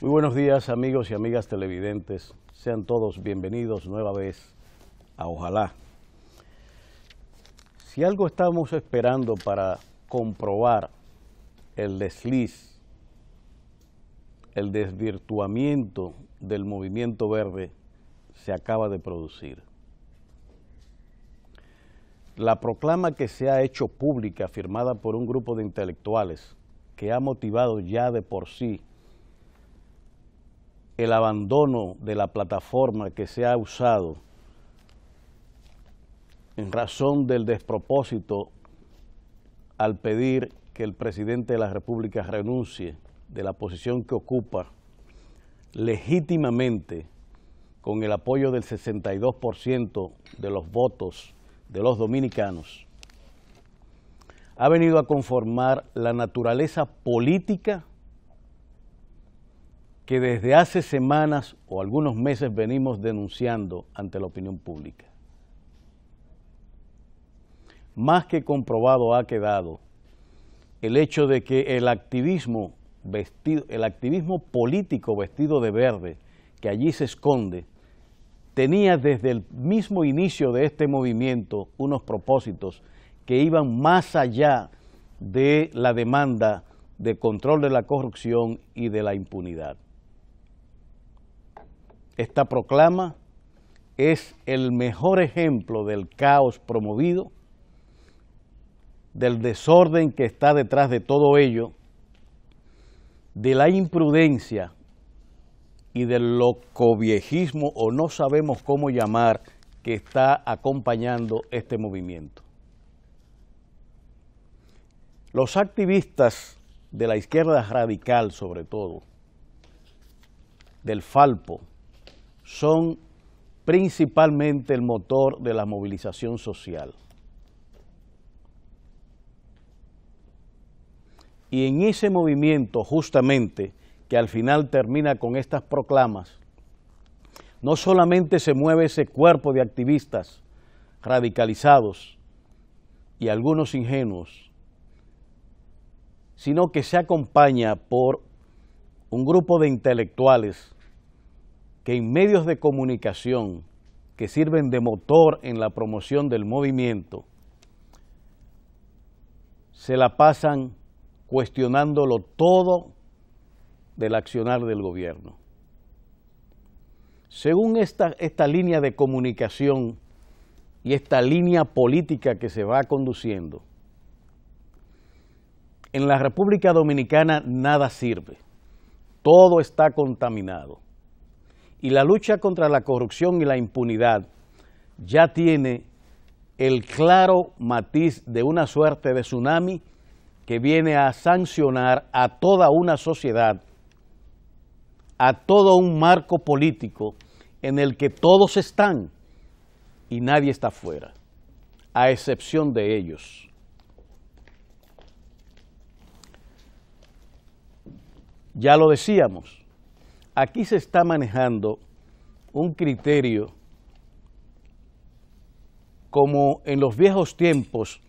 Muy buenos días, amigos y amigas televidentes. Sean todos bienvenidos nueva vez a Ojalá. Si algo estamos esperando para comprobar el desliz, el desvirtuamiento del movimiento verde, se acaba de producir. La proclama que se ha hecho pública, firmada por un grupo de intelectuales, que ha motivado ya de por sí el abandono de la plataforma que se ha usado en razón del despropósito al pedir que el presidente de la República renuncie de la posición que ocupa legítimamente con el apoyo del 62% de los votos de los dominicanos, ha venido a conformar la naturaleza política que desde hace semanas o algunos meses venimos denunciando ante la opinión pública. Más que comprobado ha quedado el hecho de que el activismo político vestido de verde que allí se esconde, tenía desde el mismo inicio de este movimiento unos propósitos que iban más allá de la demanda de control de la corrupción y de la impunidad. Esta proclama es el mejor ejemplo del caos promovido, del desorden que está detrás de todo ello, de la imprudencia y del locoviejismo, o no sabemos cómo llamar, que está acompañando este movimiento. Los activistas de la izquierda radical, sobre todo, del Falpo, son principalmente el motor de la movilización social. Y en ese movimiento, justamente, que al final termina con estas proclamas, no solamente se mueve ese cuerpo de activistas radicalizados y algunos ingenuos, sino que se acompaña por un grupo de intelectuales que en medios de comunicación que sirven de motor en la promoción del movimiento, se la pasan cuestionándolo todo del accionar del gobierno. Según esta línea de comunicación y esta línea política que se va conduciendo, en la República Dominicana nada sirve, todo está contaminado. Y la lucha contra la corrupción y la impunidad ya tiene el claro matiz de una suerte de tsunami que viene a sancionar a toda una sociedad, a todo un marco político en el que todos están y nadie está fuera, a excepción de ellos. Ya lo decíamos, aquí se está manejando un criterio como en los viejos tiempos.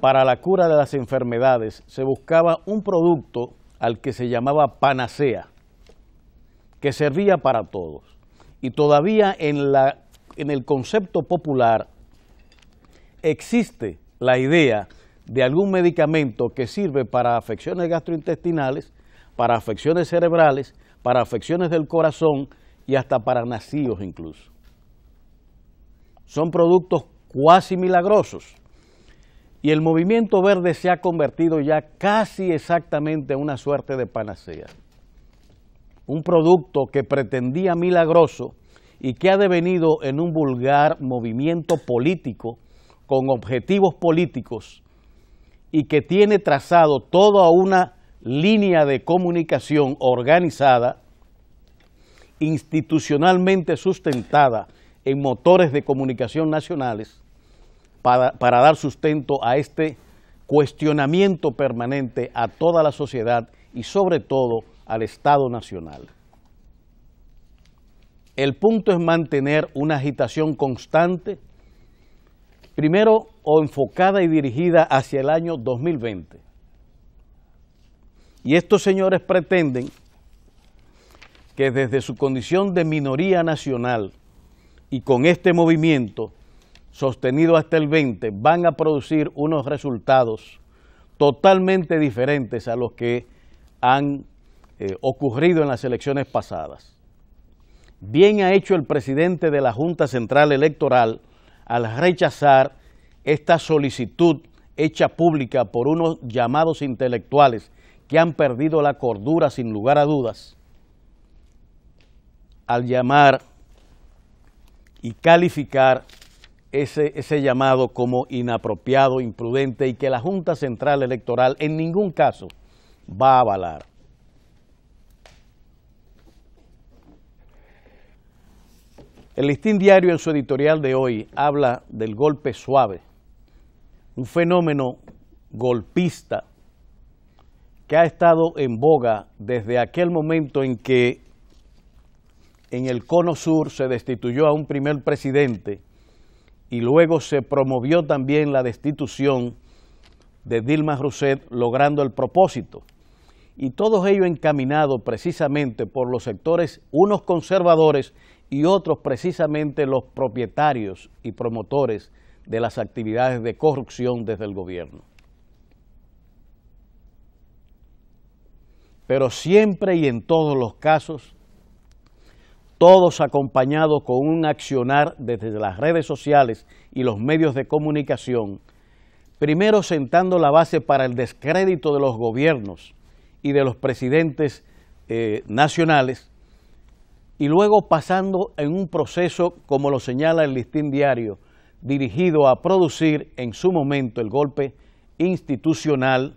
Para la cura de las enfermedades se buscaba un producto al que se llamaba panacea, que servía para todos. Y todavía en el concepto popular existe la idea de algún medicamento que sirve para afecciones gastrointestinales, para afecciones cerebrales, para afecciones del corazón y hasta para nacidos incluso. Son productos cuasi milagrosos. Y el movimiento verde se ha convertido ya casi exactamente en una suerte de panacea. Un producto que pretendía milagroso y que ha devenido en un vulgar movimiento político con objetivos políticos y que tiene trazado toda una línea de comunicación organizada, institucionalmente sustentada en motores de comunicación nacionales, para dar sustento a este cuestionamiento permanente a toda la sociedad y sobre todo al Estado Nacional. El punto es mantener una agitación constante, primero enfocada y dirigida hacia el año 2020. Y estos señores pretenden que desde su condición de minoría nacional y con este movimiento sostenido hasta el 20 van a producir unos resultados totalmente diferentes a los que han ocurrido en las elecciones pasadas. Bien ha hecho el presidente de la Junta Central Electoral al rechazar esta solicitud hecha pública por unos llamados intelectuales que han perdido la cordura sin lugar a dudas, al llamar y calificar ese llamado como inapropiado, imprudente y que la Junta Central Electoral en ningún caso va a avalar. El Listín Diario en su editorial de hoy habla del golpe suave, un fenómeno golpista que ha estado en boga desde aquel momento en que en el Cono Sur se destituyó a un primer presidente y luego se promovió también la destitución de Dilma Rousseff, logrando el propósito. Y todo ello encaminado precisamente por los sectores, unos conservadores y otros precisamente los propietarios y promotores de las actividades de corrupción desde el gobierno. Pero siempre y en todos los casos, todos acompañados con un accionar desde las redes sociales y los medios de comunicación, primero sentando la base para el descrédito de los gobiernos y de los presidentes nacionales, y luego pasando en un proceso, como lo señala el Listín Diario, dirigido a producir en su momento el golpe institucional,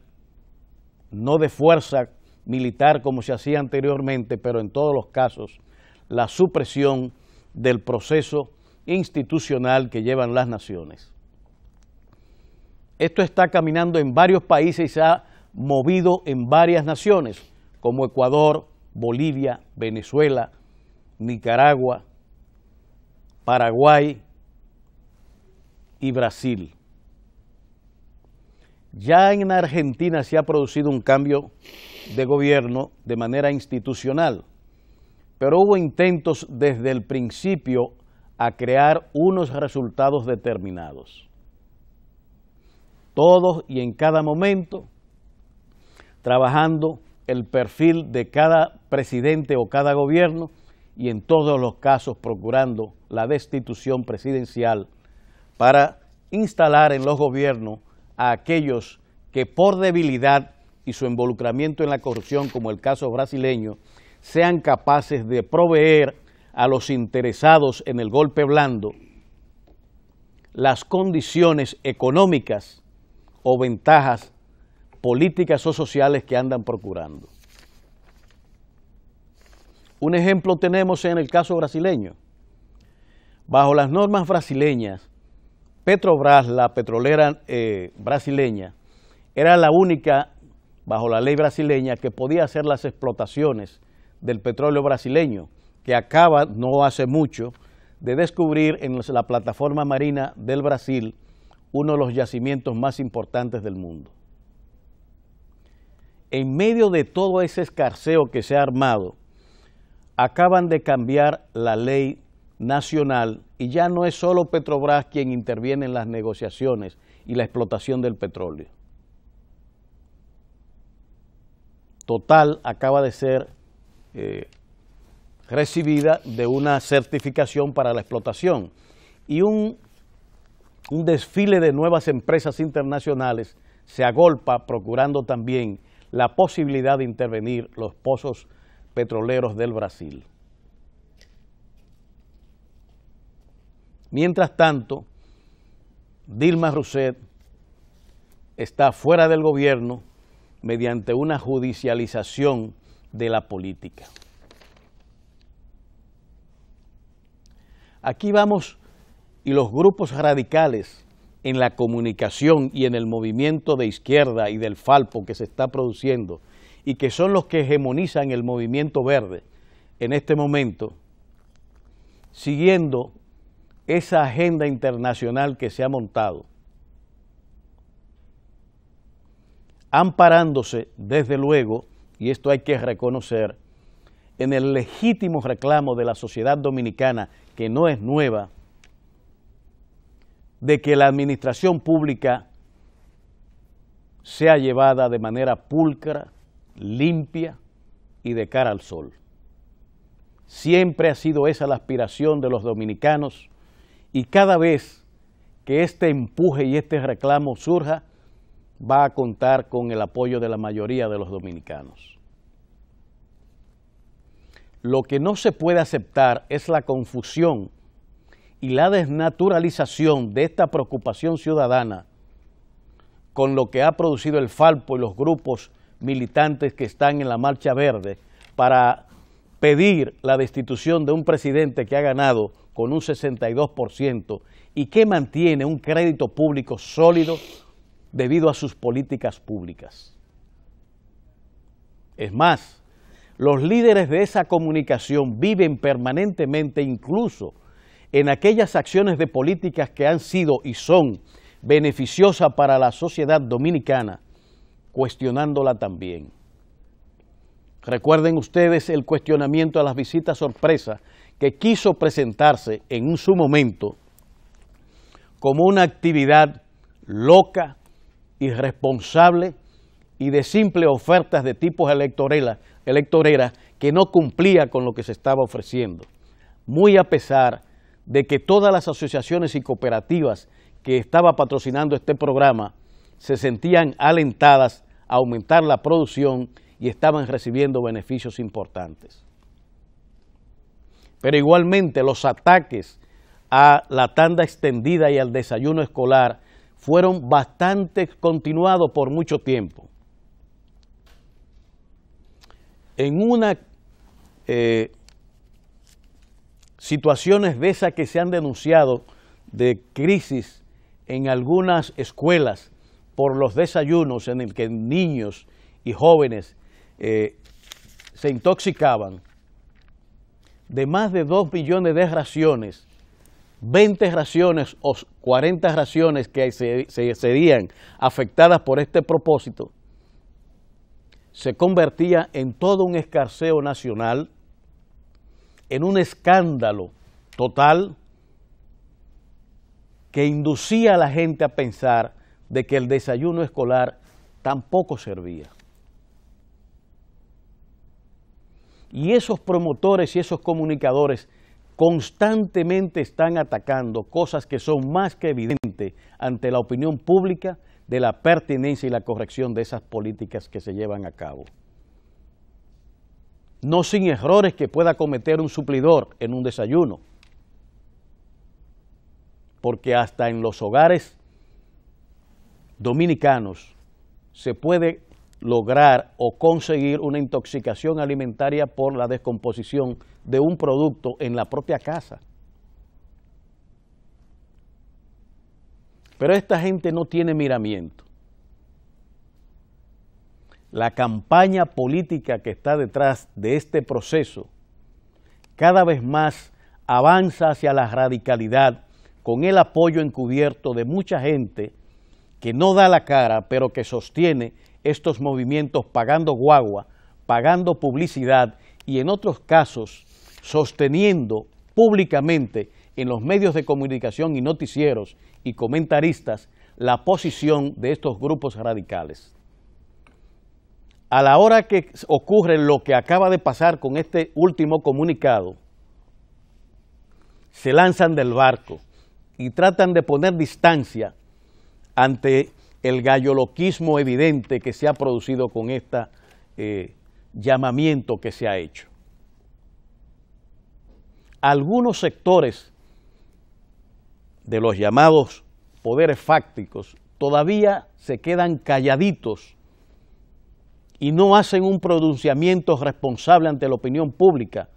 no de fuerza militar como se hacía anteriormente, pero en todos los casos la supresión del proceso institucional que llevan las naciones. Esto está caminando en varios países y se ha movido en varias naciones, como Ecuador, Bolivia, Venezuela, Nicaragua, Paraguay y Brasil. Ya en Argentina se ha producido un cambio de gobierno de manera institucional, pero hubo intentos desde el principio a crear unos resultados determinados. Todos y en cada momento, trabajando el perfil de cada presidente o cada gobierno y en todos los casos procurando la destitución presidencial para instalar en los gobiernos a aquellos que por debilidad y su involucramiento en la corrupción, como el caso brasileño, sean capaces de proveer a los interesados en el golpe blando las condiciones económicas o ventajas políticas o sociales que andan procurando. Un ejemplo tenemos en el caso brasileño. Bajo las normas brasileñas, Petrobras, la petrolera brasileña, era la única, bajo la ley brasileña, que podía hacer las explotaciones del petróleo brasileño, que acaba no hace mucho de descubrir en la plataforma marina del Brasil uno de los yacimientos más importantes del mundo. En medio de todo ese escarceo que se ha armado, acaban de cambiar la ley nacional y ya no es solo Petrobras quien interviene en las negociaciones y la explotación del petróleo. Total acaba de ser recibida de una certificación para la explotación y un desfile de nuevas empresas internacionales se agolpa procurando también la posibilidad de intervenir los pozos petroleros del Brasil. Mientras tanto, Dilma Rousseff está fuera del gobierno mediante una judicialización de la política. Aquí vamos, y los grupos radicales en la comunicación y en el movimiento de izquierda y del Falpo que se está produciendo y que son los que hegemonizan el movimiento verde en este momento, siguiendo esa agenda internacional que se ha montado, amparándose desde luego, y esto hay que reconocer, en el legítimo reclamo de la sociedad dominicana, que no es nueva, de que la administración pública sea llevada de manera pulcra, limpia y de cara al sol. Siempre ha sido esa la aspiración de los dominicanos, y cada vez que este empuje y este reclamo surja, va a contar con el apoyo de la mayoría de los dominicanos. Lo que no se puede aceptar es la confusión y la desnaturalización de esta preocupación ciudadana con lo que ha producido el Falpo y los grupos militantes que están en la Marcha Verde para pedir la destitución de un presidente que ha ganado con un 62% y que mantiene un crédito público sólido debido a sus políticas públicas. Es más, los líderes de esa comunicación viven permanentemente, incluso en aquellas acciones de políticas que han sido y son beneficiosas para la sociedad dominicana, cuestionándola también. Recuerden ustedes el cuestionamiento a las visitas sorpresa que quiso presentarse en su momento como una actividad loca, irresponsable y de simples ofertas de tipos electoreras que no cumplía con lo que se estaba ofreciendo, muy a pesar de que todas las asociaciones y cooperativas que estaba patrocinando este programa se sentían alentadas a aumentar la producción y estaban recibiendo beneficios importantes. Pero igualmente los ataques a la tanda extendida y al desayuno escolar fueron bastante continuados por mucho tiempo. En una situaciones de esas que se han denunciado de crisis en algunas escuelas por los desayunos en el que niños y jóvenes se intoxicaban, de más de 2 millones de raciones, 20 raciones o 40 raciones que serían afectadas por este propósito, se convertía en todo un escarceo nacional, en un escándalo total que inducía a la gente a pensar de que el desayuno escolar tampoco servía. Y esos promotores y esos comunicadores constantemente están atacando cosas que son más que evidentes ante la opinión pública de la pertinencia y la corrección de esas políticas que se llevan a cabo. No sin errores que pueda cometer un suplidor en un desayuno, porque hasta en los hogares dominicanos se puede lograr o conseguir una intoxicación alimentaria por la descomposición de un producto en la propia casa. Pero esta gente no tiene miramiento. La campaña política que está detrás de este proceso cada vez más avanza hacia la radicalidad con el apoyo encubierto de mucha gente que no da la cara, pero que sostiene estos movimientos pagando guagua, pagando publicidad y en otros casos sosteniendo públicamente en los medios de comunicación y noticieros y comentaristas la posición de estos grupos radicales. A la hora que ocurre lo que acaba de pasar con este último comunicado, se lanzan del barco y tratan de poner distancia ante el galloloquismo evidente que se ha producido con este llamamiento que se ha hecho. Algunos sectores de los llamados poderes fácticos todavía se quedan calladitos y no hacen un pronunciamiento responsable ante la opinión pública,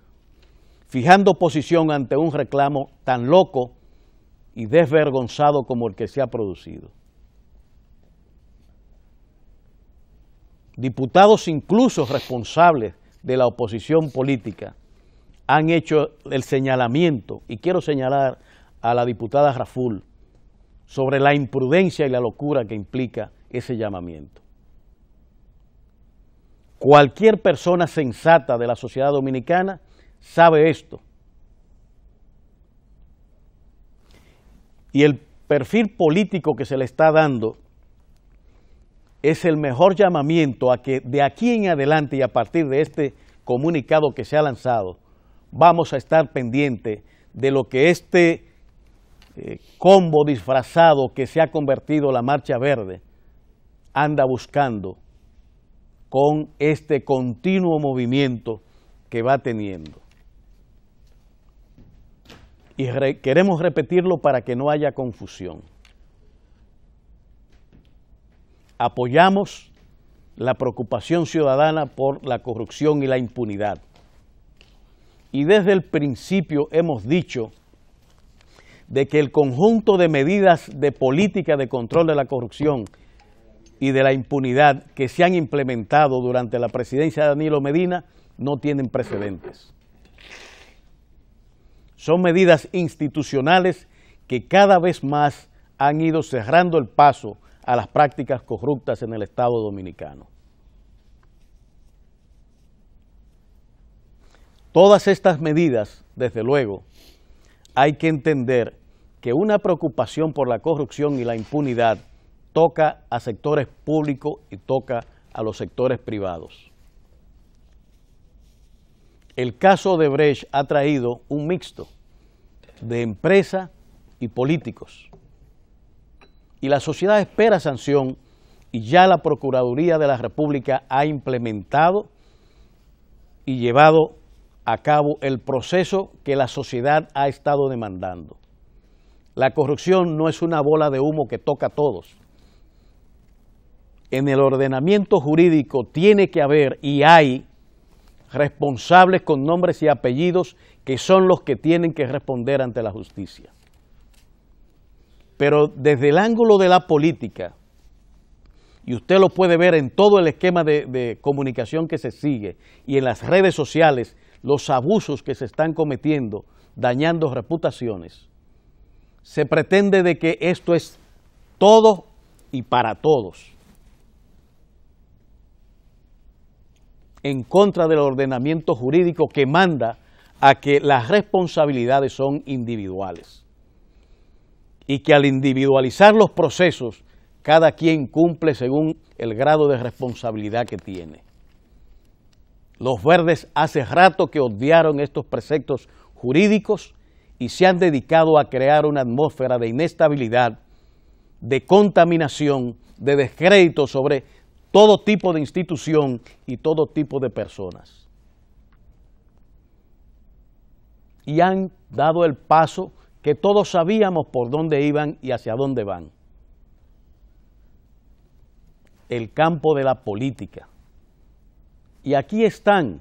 fijando posición ante un reclamo tan loco y desvergonzado como el que se ha producido. Diputados incluso responsables de la oposición política han hecho el señalamiento, y quiero señalar a la diputada Raful, sobre la imprudencia y la locura que implica ese llamamiento. Cualquier persona sensata de la sociedad dominicana sabe esto. Y el perfil político que se le está dando es el mejor llamamiento a que de aquí en adelante y a partir de este comunicado que se ha lanzado, vamos a estar pendientes de lo que este combo disfrazado que se ha convertido la Marcha Verde anda buscando con este continuo movimiento que va teniendo. Y queremos repetirlo para que no haya confusión. Apoyamos la preocupación ciudadana por la corrupción y la impunidad. Y desde el principio hemos dicho de que el conjunto de medidas de política de control de la corrupción y de la impunidad que se han implementado durante la presidencia de Danilo Medina no tienen precedentes. Son medidas institucionales que cada vez más han ido cerrando el paso a las prácticas corruptas en el Estado dominicano. Todas estas medidas, desde luego, hay que entender que una preocupación por la corrupción y la impunidad toca a sectores públicos y toca a los sectores privados. El caso de Brecht ha traído un mixto de empresa y políticos. Y la sociedad espera sanción y ya la Procuraduría de la República ha implementado y llevado a cabo el proceso que la sociedad ha estado demandando. La corrupción no es una bola de humo que toca a todos. En el ordenamiento jurídico tiene que haber y hay responsables con nombres y apellidos que son los que tienen que responder ante la justicia. Pero desde el ángulo de la política, y usted lo puede ver en todo el esquema de comunicación que se sigue y en las redes sociales, los abusos que se están cometiendo, dañando reputaciones, se pretende de que esto es todo y para todos, en contra del ordenamiento jurídico que manda a que las responsabilidades son individuales y que al individualizar los procesos, cada quien cumple según el grado de responsabilidad que tiene. Los verdes hace rato que odiaron estos preceptos jurídicos y se han dedicado a crear una atmósfera de inestabilidad, de contaminación, de descrédito sobre todo tipo de institución y todo tipo de personas. Y han dado el paso que todos sabíamos por dónde iban y hacia dónde van. El campo de la política. Y aquí están.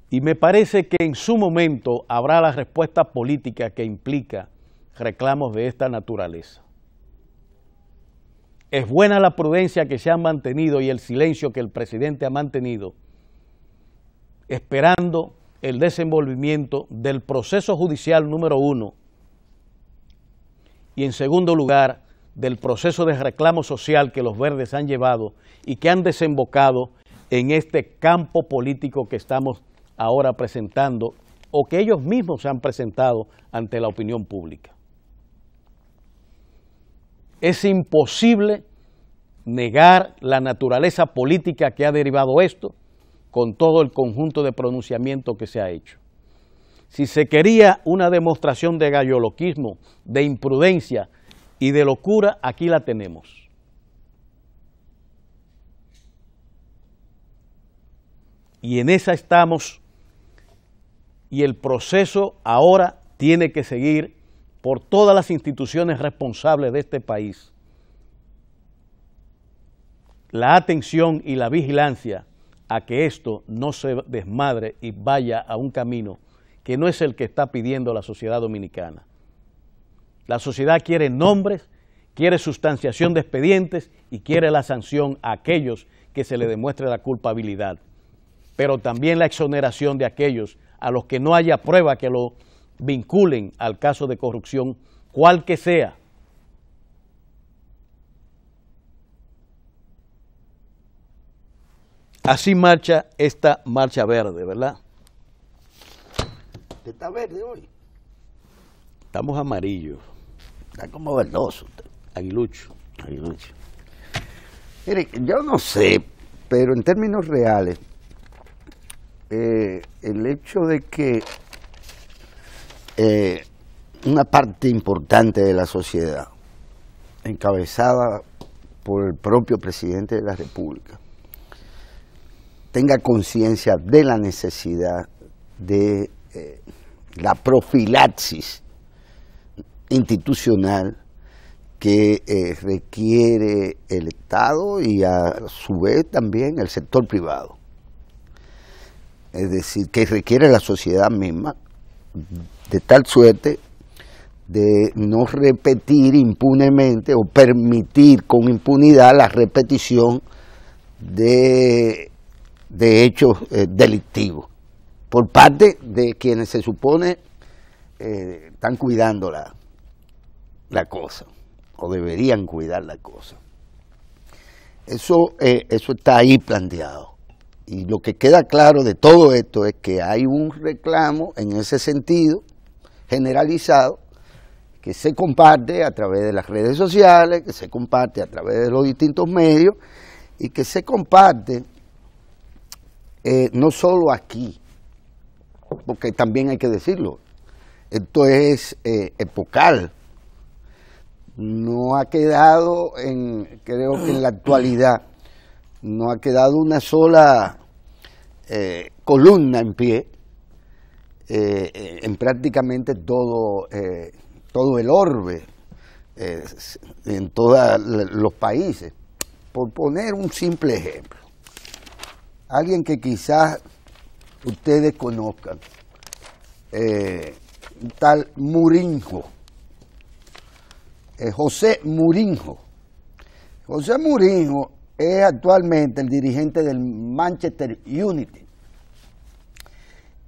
Y me parece que en su momento habrá la respuesta política que implica reclamos de esta naturaleza. Es buena la prudencia que se ha mantenido y el silencio que el presidente ha mantenido, esperando el desenvolvimiento del proceso judicial número 1 y en segundo lugar del proceso de reclamo social que los verdes han llevado y que han desembocado en este campo político que estamos ahora presentando o que ellos mismos se han presentado ante la opinión pública. Es imposible negar la naturaleza política que ha derivado esto con todo el conjunto de pronunciamiento que se ha hecho. Si se quería una demostración de galloloquismo, de imprudencia y de locura, aquí la tenemos. Y en esa estamos, y el proceso ahora tiene que seguir por todas las instituciones responsables de este país. La atención y la vigilancia a que esto no se desmadre y vaya a un camino que no es el que está pidiendo la sociedad dominicana. La sociedad quiere nombres, quiere sustanciación de expedientes y quiere la sanción a aquellos que se le demuestre la culpabilidad, pero también la exoneración de aquellos a los que no haya prueba que lo vinculen al caso de corrupción, cual que sea. Así marcha esta marcha verde, ¿verdad? ¿Usted está verde hoy? Estamos amarillos. Está como verdoso usted. Aguilucho. Aguilucho. Mire, yo no sé, pero en términos reales, el hecho de que una parte importante de la sociedad, encabezada por el propio presidente de la República, tenga conciencia de la necesidad de la profilaxis institucional que requiere el Estado y a su vez también el sector privado. Es decir, que requiere la sociedad misma, de tal suerte de no repetir impunemente o permitir con impunidad la repetición de hechos delictivos por parte de quienes se supone están cuidando la cosa o deberían cuidar la cosa. Eso está ahí planteado. Y lo que queda claro de todo esto es que hay un reclamo en ese sentido, generalizado, que se comparte a través de las redes sociales, que se comparte a través de los distintos medios y que se comparte no solo aquí, porque también hay que decirlo, esto es epocal. No ha quedado, creo que en la actualidad, no ha quedado una sola columna en pie en prácticamente todo el orbe, en todos los países. Por poner un simple ejemplo, alguien que quizás ustedes conozcan, un tal Mourinho, José Mourinho. José Mourinho es actualmente el dirigente del Manchester United,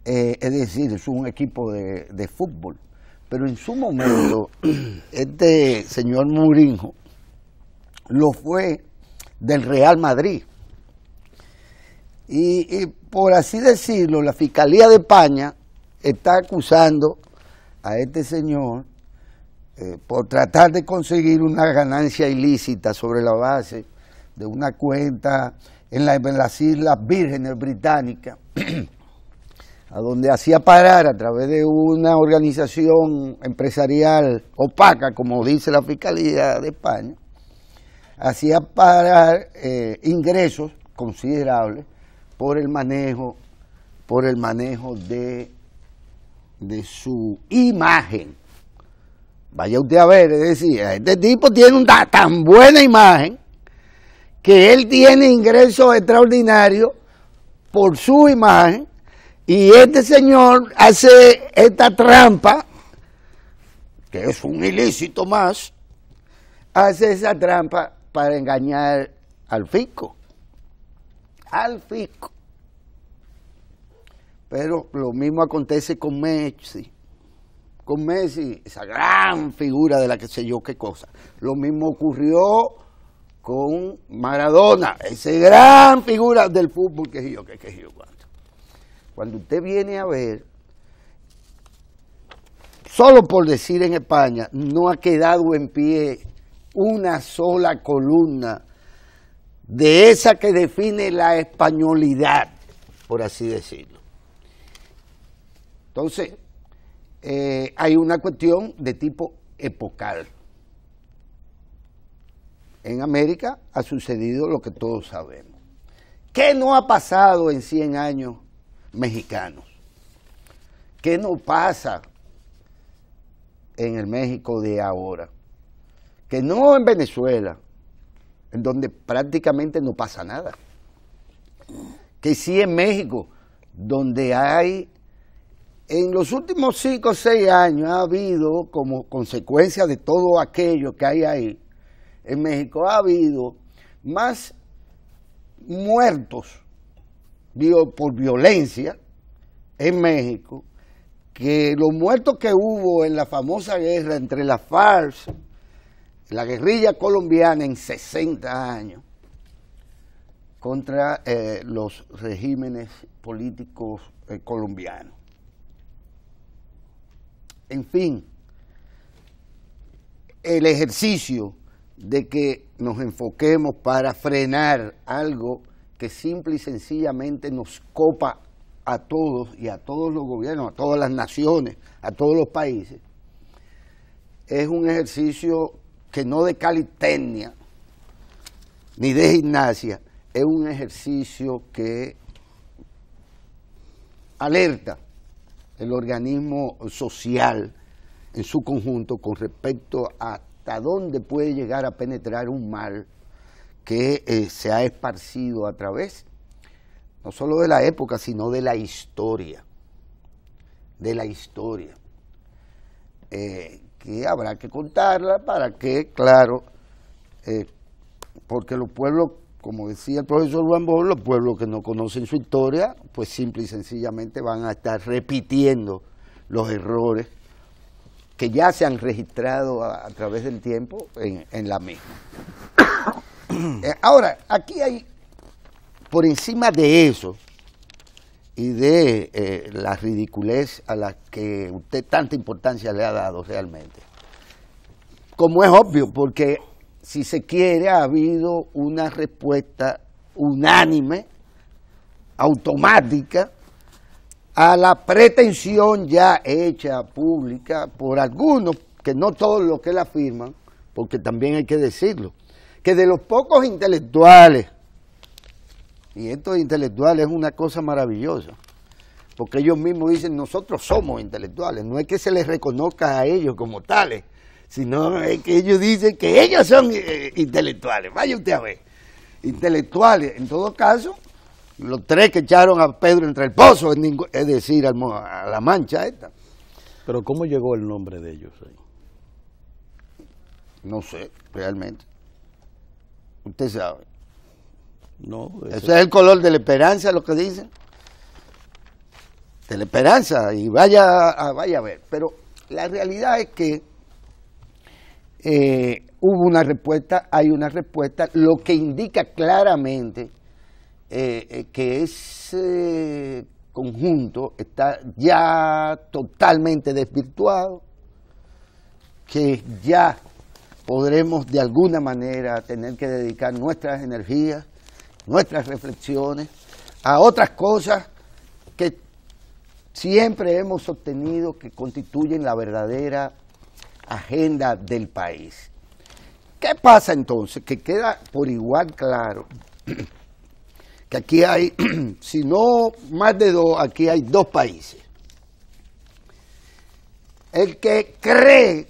es decir, es un equipo de fútbol, pero en su momento este señor Mourinho lo fue del Real Madrid y por así decirlo, la Fiscalía de España está acusando a este señor por tratar de conseguir una ganancia ilícita sobre la base de una cuenta en las Islas Vírgenes Británicas, a donde hacía parar a través de una organización empresarial opaca, como dice la Fiscalía de España, hacía parar ingresos considerables por el manejo de su imagen. Vaya usted a ver, es decir, este tipo tiene una tan buena imagen que él tiene ingresos extraordinarios por su imagen y este señor hace esta trampa, que es un ilícito más, hace esa trampa para engañar al fisco. Al fisco. Pero lo mismo acontece con Messi. Con Messi, esa gran figura de la que sé yo qué cosa. Lo mismo ocurrió con Maradona, esa gran figura del fútbol que yo cuánto. Cuando usted viene a ver, solo por decir en España, no ha quedado en pie una sola columna de esa que define la españolidad, por así decirlo. Entonces, hay una cuestión de tipo epocal. En América ha sucedido lo que todos sabemos. ¿Qué no ha pasado en 100 años mexicanos? ¿Qué no pasa en el México de ahora? Que no en Venezuela, en donde prácticamente no pasa nada. Que sí en México, donde hay, en los últimos 5 o 6 años ha habido, como consecuencia de todo aquello que hay ahí, en México ha habido más muertos por violencia en México que los muertos que hubo en la famosa guerra entre la FARC, la guerrilla colombiana, en 60 años. contra los regímenes políticos colombianos. En fin, el ejercicio de que nos enfoquemos para frenar algo que simple y sencillamente nos copa a todos y a todos los gobiernos, a todas las naciones, a todos los países, es un ejercicio que no de calistenia ni de gimnasia, es un ejercicio que alerta el organismo social en su conjunto con respecto a hasta dónde puede llegar a penetrar un mal que se ha esparcido a través no solo de la época, sino de la historia. Que habrá que contarla para que, claro, porque los pueblos, como decía el profesor Juan Bosch, los pueblos que no conocen su historia, pues simple y sencillamente van a estar repitiendo los errores que ya se han registrado a través del tiempo en la misma. Ahora, aquí hay, por encima de eso y de la ridiculez a la que usted tanta importancia le ha dado realmente, como es obvio, porque si se quiere ha habido una respuesta unánime, automática, a la pretensión ya hecha pública por algunos, que no todos los que la afirman, porque también hay que decirlo, que de los pocos intelectuales, y estos intelectuales es una cosa maravillosa, porque ellos mismos dicen, nosotros somos intelectuales, no es que se les reconozca a ellos como tales, sino es que ellos dicen que ellos son intelectuales, vaya usted a ver, intelectuales, en todo caso, los tres que echaron a Pedro entre el pozo, es decir, a la mancha esta. Pero ¿cómo llegó el nombre de ellos ahí? No sé, realmente. Usted sabe. No, ese es el color de la esperanza, lo que dicen. De la esperanza, y vaya a ver. Pero la realidad es que hubo una respuesta, hay una respuesta, lo que indica claramente que ese conjunto está ya totalmente desvirtuado, que ya podremos de alguna manera tener que dedicar nuestras energías, nuestras reflexiones a otras cosas que siempre hemos sostenido que constituyen la verdadera agenda del país. ¿Qué pasa entonces? Que queda por igual claro que aquí hay, si no más de dos, aquí hay dos países. El que cree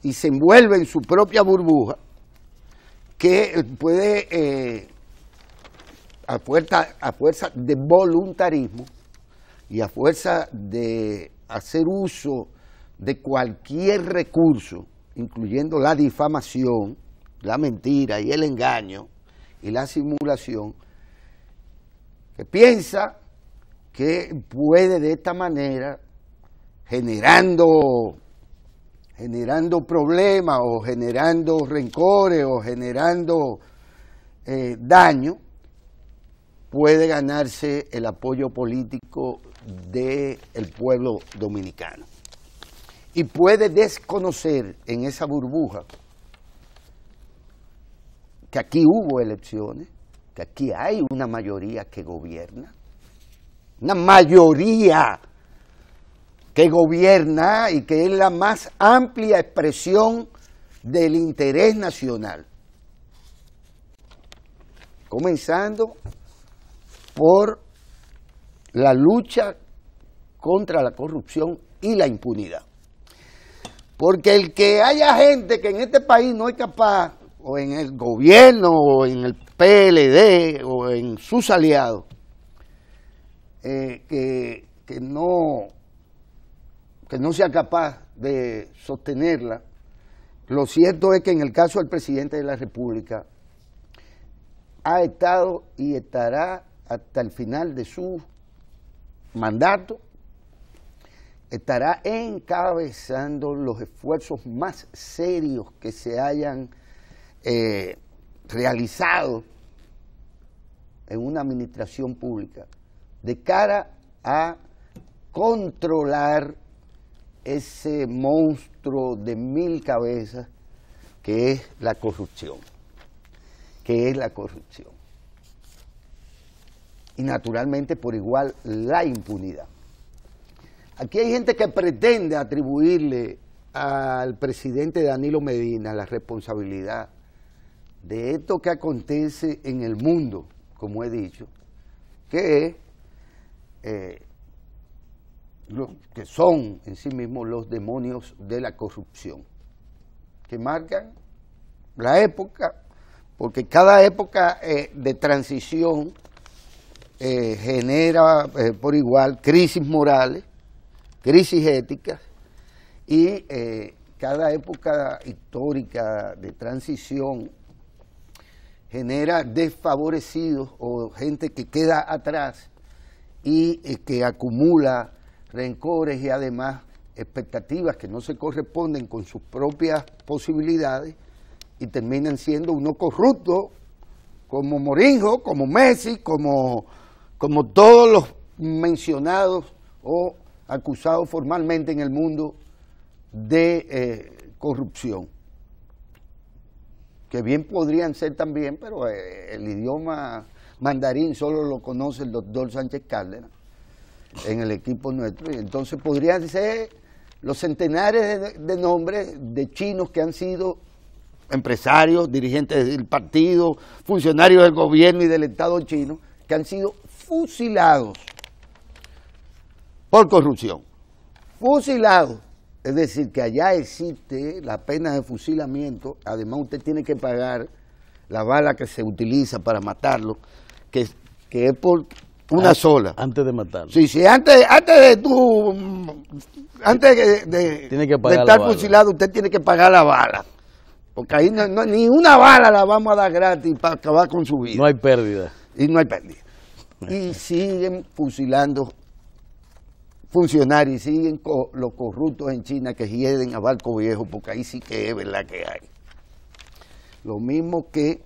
y se envuelve en su propia burbuja, que puede, a fuerza de voluntarismo y a fuerza de hacer uso de cualquier recurso, incluyendo la difamación, la mentira y el engaño y la simulación, que piensa que puede de esta manera, generando problemas o generando rencores o generando daño, puede ganarse el apoyo político del pueblo dominicano. Y puede desconocer en esa burbuja que aquí hubo elecciones, que aquí hay una mayoría que gobierna, una mayoría que gobierna y que es la más amplia expresión del interés nacional, comenzando por la lucha contra la corrupción y la impunidad. Porque el que haya gente que en este país no es capaz, o en el gobierno, o en el PLD, o en sus aliados, que no sea capaz de sostenerla, lo cierto es que en el caso del presidente de la República, ha estado y estará hasta el final de su mandato, estará encabezando los esfuerzos más serios que se hayan realizado en una administración pública de cara a controlar ese monstruo de 1000 cabezas que es la corrupción, y naturalmente por igual la impunidad. Aquí hay gente que pretende atribuirle al presidente Danilo Medina la responsabilidad de esto que acontece en el mundo, como he dicho, que son en sí mismos los demonios de la corrupción, que marcan la época, porque cada época de transición genera por igual crisis morales, crisis éticas, y cada época histórica de transición genera desfavorecidos o gente que queda atrás y que acumula rencores y además expectativas que no se corresponden con sus propias posibilidades y terminan siendo unos corruptos como Morinho, como Messi, como todos los mencionados o acusados formalmente en el mundo de corrupción, que bien podrían ser también, pero el idioma mandarín solo lo conoce el doctor Sánchez Cárdenas en el equipo nuestro, y entonces podrían ser los centenares de nombres de chinos que han sido empresarios, dirigentes del partido, funcionarios del gobierno y del Estado chino, que han sido fusilados por corrupción. Fusilados. Es decir, que allá existe la pena de fusilamiento, además usted tiene que pagar la bala que se utiliza para matarlo, que es por una sola. Antes de matarlo. Sí, antes de estar fusilado, usted tiene que pagar la bala. Porque ahí ni una bala la vamos a dar gratis para acabar con su vida. No hay pérdida. Y no hay pérdida. Y siguen fusilando funcionarios, y siguen los corruptos en China que hieden a Barco Viejo, porque ahí sí que es verdad que hay. Lo mismo que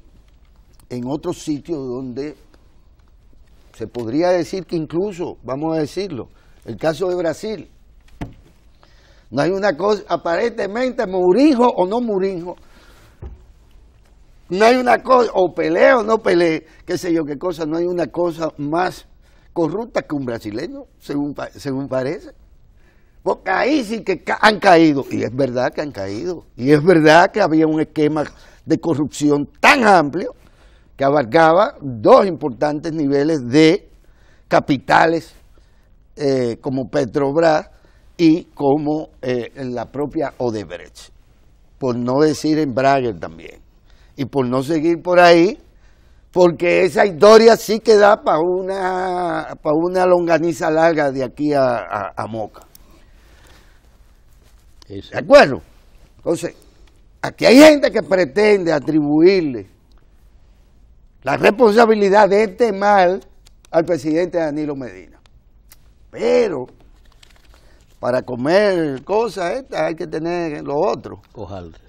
en otros sitios donde se podría decir que incluso, vamos a decirlo, el caso de Brasil, no hay una cosa, aparentemente Mourinho o no Mourinho, no hay una cosa, o pelea o no pelee, qué sé yo qué cosa, no hay una cosa más corrupta que un brasileño, según parece. Porque ahí sí que han caído, y es verdad que han caído, y es verdad que había un esquema de corrupción tan amplio que abarcaba dos importantes niveles de capitales como Petrobras y como la propia Odebrecht, por no decir Embraer también, y por no seguir por ahí, porque esa historia sí que da para una longaniza larga de aquí a Moca. Eso. ¿De acuerdo? Entonces, aquí hay gente que pretende atribuirle la responsabilidad de este mal al presidente Danilo Medina. Pero para comer cosas estas hay que tener lo otro. Hojaldres.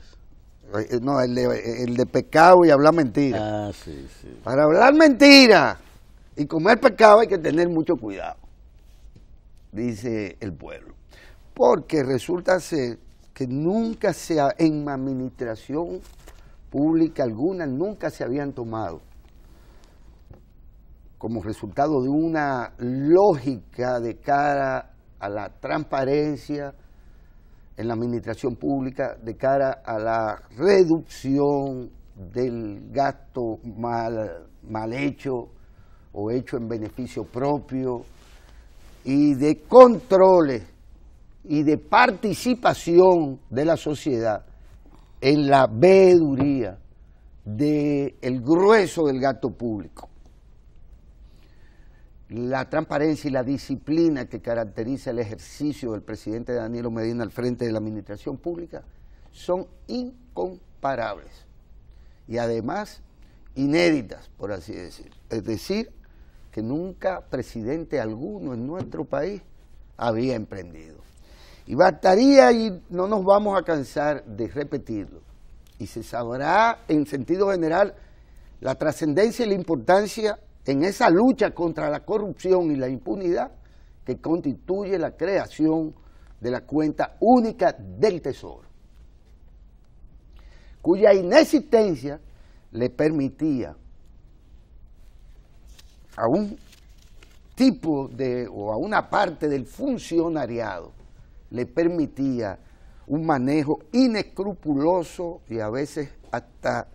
No, el de pecado y hablar mentira. Ah, sí, sí. Para hablar mentira y comer pecado hay que tener mucho cuidado, dice el pueblo. Porque resulta ser que nunca en administración pública alguna, nunca se habían tomado como resultado de una lógica de cara a la transparencia en la administración pública, de cara a la reducción del gasto mal hecho o hecho en beneficio propio, y de controles y de participación de la sociedad en la veeduría del grueso del gasto público. La transparencia y la disciplina que caracteriza el ejercicio del presidente Danilo Medina al frente de la administración pública son incomparables y además inéditas, por así decir. Es decir, que nunca presidente alguno en nuestro país había emprendido. Y bastaría, y no nos vamos a cansar de repetirlo, y se sabrá en sentido general la trascendencia y la importancia en esa lucha contra la corrupción y la impunidad que constituye la creación de la cuenta única del Tesoro, cuya inexistencia le permitía a un tipo o a una parte del funcionariado, le permitía un manejo inescrupuloso y a veces hasta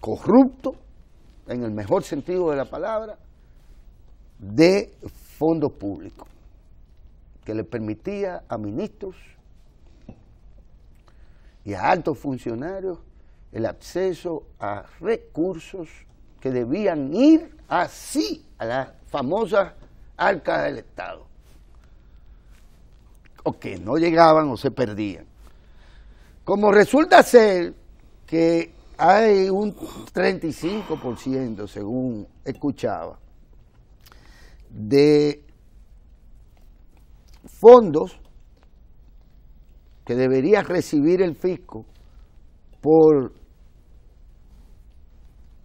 corrupto, en el mejor sentido de la palabra, de fondos públicos, que le permitía a ministros y a altos funcionarios el acceso a recursos que debían ir así a las famosas arcas del Estado, o que no llegaban o se perdían. Como resulta ser que hay un 35%, según escuchaba, de fondos que debería recibir el fisco por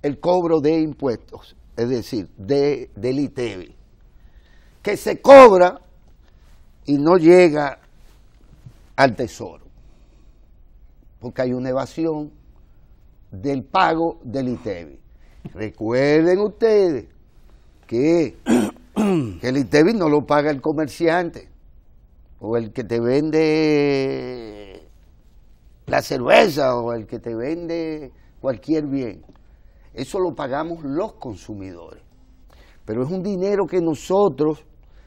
el cobro de impuestos, es decir, del ITEVI, que se cobra y no llega al Tesoro, porque hay una evasión del pago del ITEVI. Recuerden ustedes que el ITEVI no lo paga el comerciante o el que te vende la cerveza o el que te vende cualquier bien. Eso lo pagamos los consumidores. Pero es un dinero que nosotros,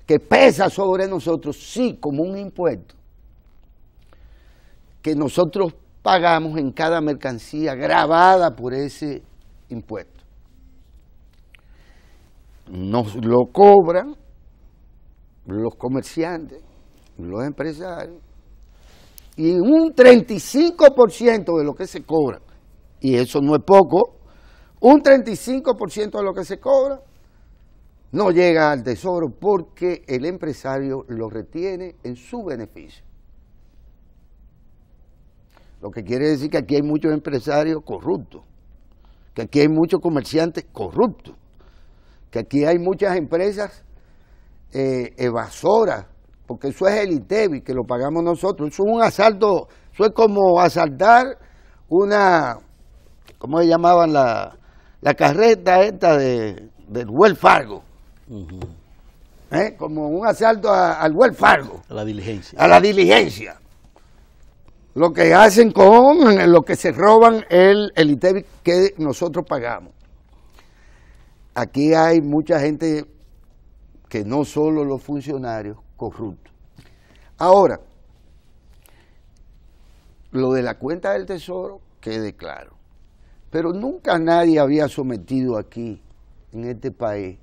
que pesa sobre nosotros, sí, como un impuesto, que nosotros pagamos en cada mercancía grabada por ese impuesto. Nos lo cobran los comerciantes, los empresarios, y un 35% de lo que se cobra, y eso no es poco, un 35% de lo que se cobra no llega al Tesoro porque el empresario lo retiene en su beneficio. Lo que quiere decir que aquí hay muchos empresarios corruptos, que aquí hay muchos comerciantes corruptos, que aquí hay muchas empresas evasoras, porque eso es el ITEVI, que lo pagamos nosotros. Eso es un asalto, eso es como asaltar una, ¿cómo se llamaban la carreta esta del Wells Fargo? Como un asalto al Wells Fargo. A la diligencia. A la diligencia. Lo que hacen con lo que se roban el ITEVI que nosotros pagamos. Aquí hay mucha gente que no solo los funcionarios corruptos. Ahora, lo de la cuenta del Tesoro, quede claro. Pero nunca nadie había sometido aquí, en este país,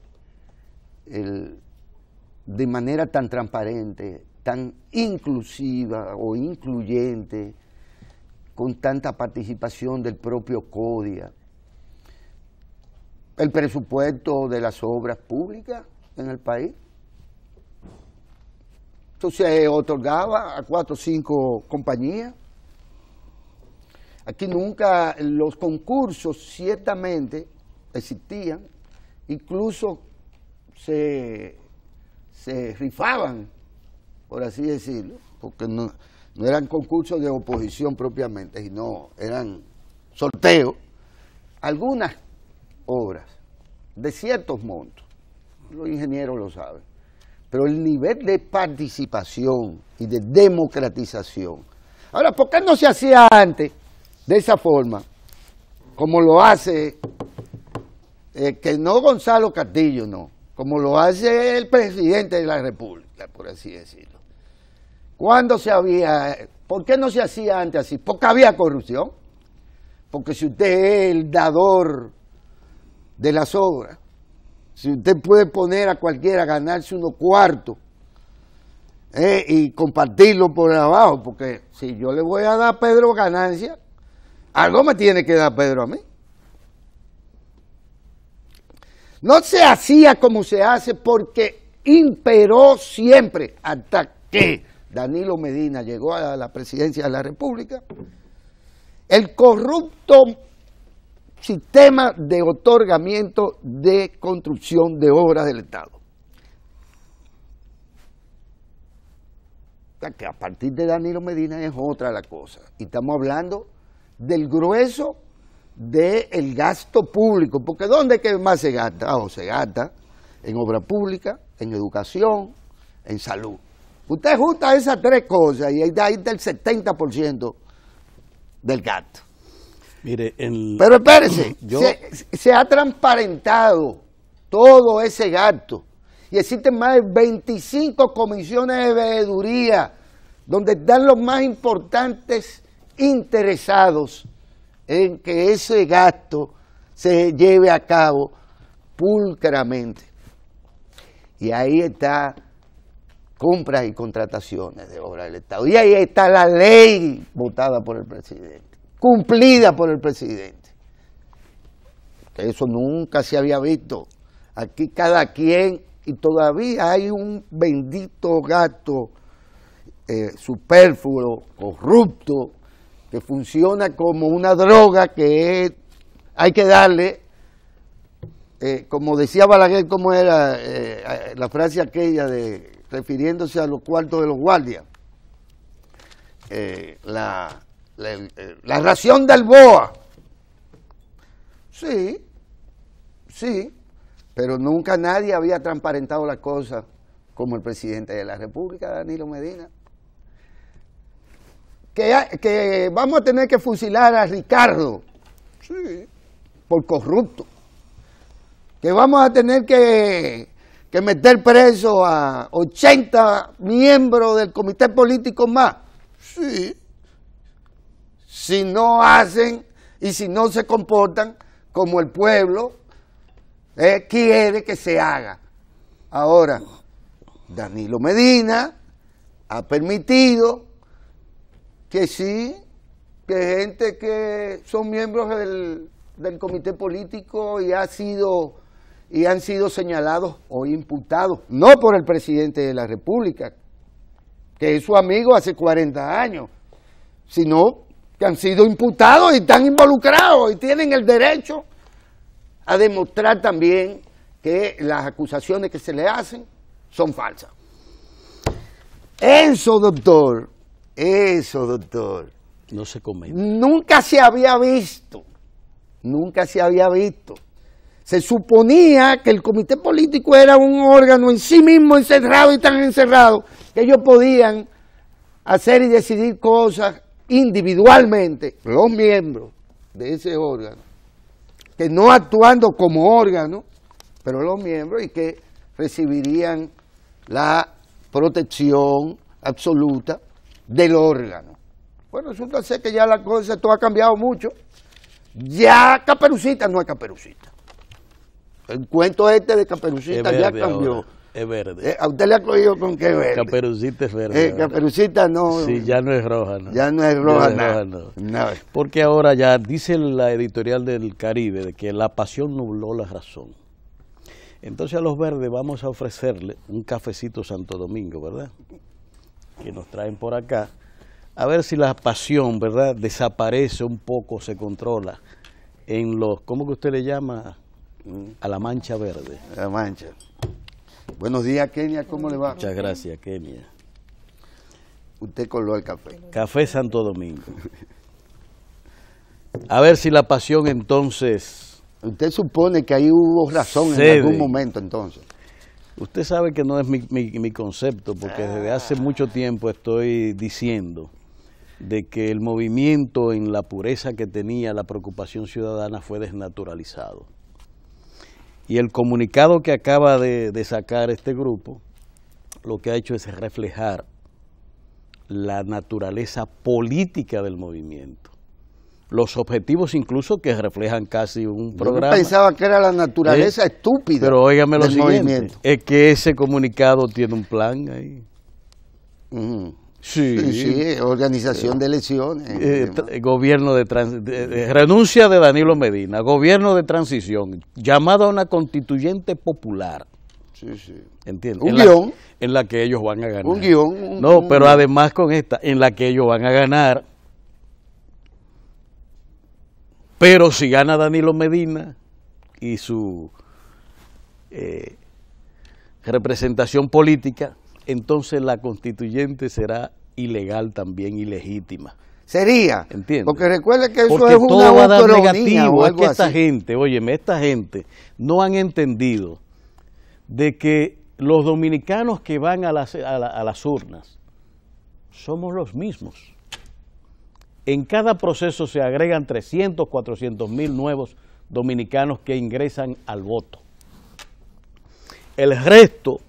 de manera tan transparente, tan inclusiva o incluyente, con tanta participación del propio CODIA, el presupuesto de las obras públicas en el país. Entonces se otorgaba a 4 o 5 compañías. Aquí nunca, los concursos ciertamente existían, incluso se rifaban, por así decirlo, porque no eran concursos de oposición propiamente, sino eran sorteos. Algunas obras de ciertos montos, los ingenieros lo saben, pero el nivel de participación y de democratización. Ahora, ¿por qué no se hacía antes de esa forma, como lo hace, que no Gonzalo Castillo, no, como lo hace el presidente de la República, por así decirlo? ¿Por qué no se hacía antes así? Porque había corrupción. Porque si usted es el dador de las obras, si usted puede poner a cualquiera a ganarse unos cuartos y compartirlo por abajo, porque si yo le voy a dar a Pedro ganancia, algo me tiene que dar Pedro a mí. No se hacía como se hace porque imperó siempre, hasta que Danilo Medina llegó a la presidencia de la República, el corrupto sistema de otorgamiento de construcción de obras del Estado. O sea, que a partir de Danilo Medina es otra la cosa. Y estamos hablando del grueso del gasto público, porque ¿dónde es que más se gasta? Se gasta en obra pública, en educación, en salud. Usted junta esas tres cosas y ahí está el 70% del gasto. Mire, pero espérese, se ha transparentado todo ese gasto y existen más de 25 comisiones de veeduría donde están los más importantes interesados en que ese gasto se lleve a cabo pulcramente. Y ahí está compras y contrataciones de obras del Estado. Y ahí está la ley votada por el presidente, cumplida por el presidente. Eso nunca se había visto. Aquí cada quien, y todavía hay un bendito gasto superfluo, corrupto, que funciona como una droga que hay que darle, como decía Balaguer, como era la frase aquella refiriéndose a los cuartos de los guardias, la ración del BOA. Sí, pero nunca nadie había transparentado la cosa como el presidente de la República, Danilo Medina. Que vamos a tener que fusilar a Ricardo, sí, por corrupto. Que vamos a tener que meter preso a 80 miembros del comité político más, sí, si no hacen y si no se comportan como el pueblo quiere que se haga. Ahora, Danilo Medina ha permitido que sí, que gente que son miembros del comité político y han sido señalados o imputados, no por el presidente de la República, que es su amigo hace 40 años, sino que han sido imputados y están involucrados y tienen el derecho a demostrar también que las acusaciones que se le hacen son falsas. Eso, doctor, no se comenta. Nunca se había visto. Se suponía que el comité político era un órgano en sí mismo encerrado y tan encerrado que ellos podían hacer y decidir cosas individualmente, los miembros de ese órgano, que no actuando como órgano, pero los miembros, y que recibirían la protección absoluta del órgano. Bueno, resulta ser que ya la cosa, todo ha cambiado mucho. Ya Caperucita no es Caperucita. El cuento de Caperucita ya cambió. Ahora, es verde. A usted le ha cogido con qué verde. Caperucita es verde. Caperucita no. Sí, ya no es roja, ¿no? Ya no es roja, no. No. Porque ahora ya dice la editorial del Caribe de que la pasión nubló la razón. Entonces a los verdes vamos a ofrecerle un cafecito Santo Domingo, ¿verdad? Que nos traen por acá. A ver si la pasión, ¿verdad?, desaparece un poco, se controla en los, ¿cómo que usted le llama? A la mancha verde. La mancha. Buenos días, Kenia, ¿cómo le va? Muchas gracias, Kenia. Usted coló el café. Café Santo Domingo. A ver si la pasión entonces... Usted supone que ahí hubo razón en algún momento entonces. Usted sabe que no es mi concepto, porque desde hace mucho tiempo estoy diciendo de que el movimiento en la pureza que tenía la preocupación ciudadana fue desnaturalizado. Y el comunicado que acaba de sacar este grupo, lo que ha hecho es reflejar la naturaleza política del movimiento. Los objetivos incluso que reflejan casi un programa. Yo pensaba que era la naturaleza estúpida. Pero óigame lo siguiente, movimiento. Es que ese comunicado tiene un plan ahí. Sí, organización de elecciones. Gobierno renuncia de Danilo Medina, gobierno de transición, llamado a una constituyente popular. Sí. ¿Entiendes? Un guión. En la que ellos van a ganar. Un guión. Pero además con esta, en la que ellos van a ganar Pero si gana Danilo Medina y su representación política, entonces la constituyente será ilegal también, ilegítima. Sería. ¿Entiendes? Porque recuerde que eso Porque es todo una va a dar autonomía negativo. o Es algo que esta así. gente, óyeme, esta gente no han entendido de que los dominicanos que van a las urnas somos los mismos. En cada proceso se agregan 300, 400 mil nuevos dominicanos que ingresan al voto. El resto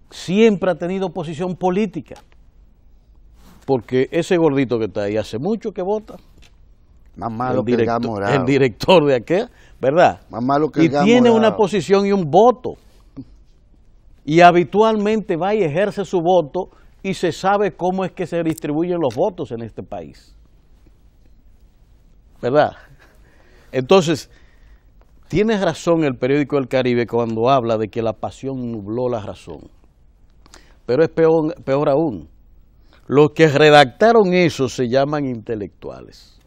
siempre ha tenido posición política, porque ese gordito que está ahí hace mucho que vota. Más malo que el gas morado. El director de aquel, ¿verdad? Más malo que el Y gas tiene morado. una posición y un voto. Y habitualmente va y ejerce su voto y se sabe cómo es que se distribuyen los votos en este país. ¿Verdad? Entonces, tiene razón el periódico El Caribe cuando habla de que la pasión nubló la razón. Pero es peor aún. Los que redactaron eso se llaman intelectuales.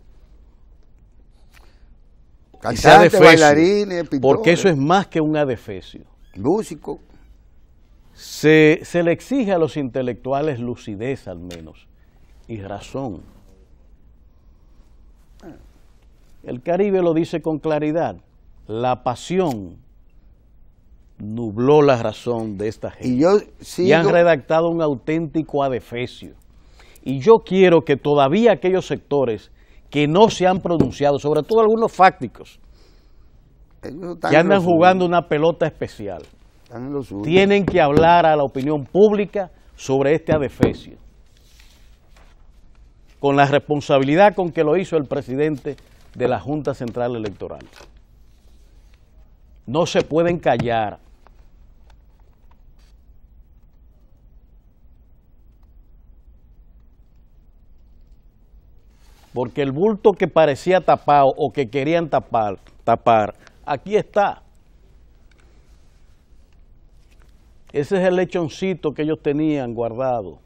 Cantantes, bailarines, pintores. Porque eso es más que un adefesio. Músico. Se le exige a los intelectuales lucidez al menos y razón. El Caribe lo dice con claridad. La pasión nubló la razón de esta gente. Y yo sigo... Y han redactado un auténtico adefesio. Y yo quiero que todavía aquellos sectores que no se han pronunciado, sobre todo algunos fácticos, que andan jugando una pelota especial, tienen que hablar a la opinión pública sobre este adefesio, con la responsabilidad con que lo hizo el presidente de la Junta Central Electoral. No se pueden callar. Porque el bulto que parecía tapado o que querían tapar, aquí está. Ese es el lechoncito que ellos tenían guardado.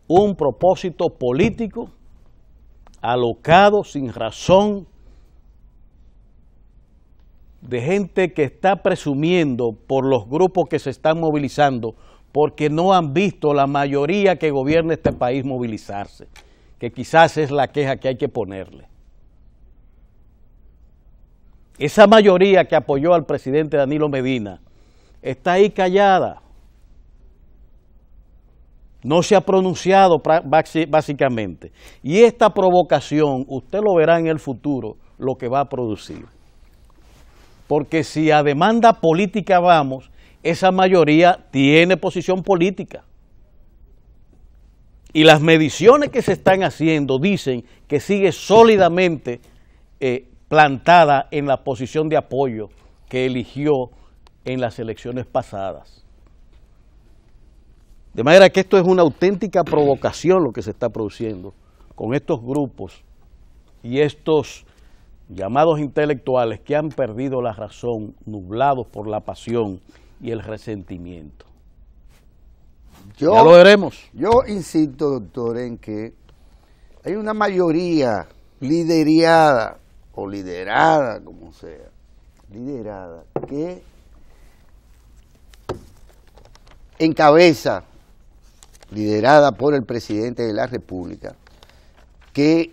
Un propósito político, alocado, sin razón, de gente que está presumiendo por los grupos que se están movilizando, porque no han visto la mayoría que gobierna este país movilizarse, que quizás es la queja que hay que ponerle. Esa mayoría que apoyó al presidente Danilo Medina está ahí callada. No se ha pronunciado básicamente. Y esta provocación, usted lo verá en el futuro, lo que va a producir. Porque si a demanda política vamos, esa mayoría tiene posición política. Y las mediciones que se están haciendo dicen que sigue sólidamente plantada en la posición de apoyo que eligió en las elecciones pasadas. De manera que esto es una auténtica provocación lo que se está produciendo con estos grupos y estos llamados intelectuales que han perdido la razón, nublados por la pasión y el resentimiento. Ya lo veremos. Yo insisto, doctor, en que hay una mayoría liderada, o liderada, como sea, liderada, que encabeza, liderada por el presidente de la República, que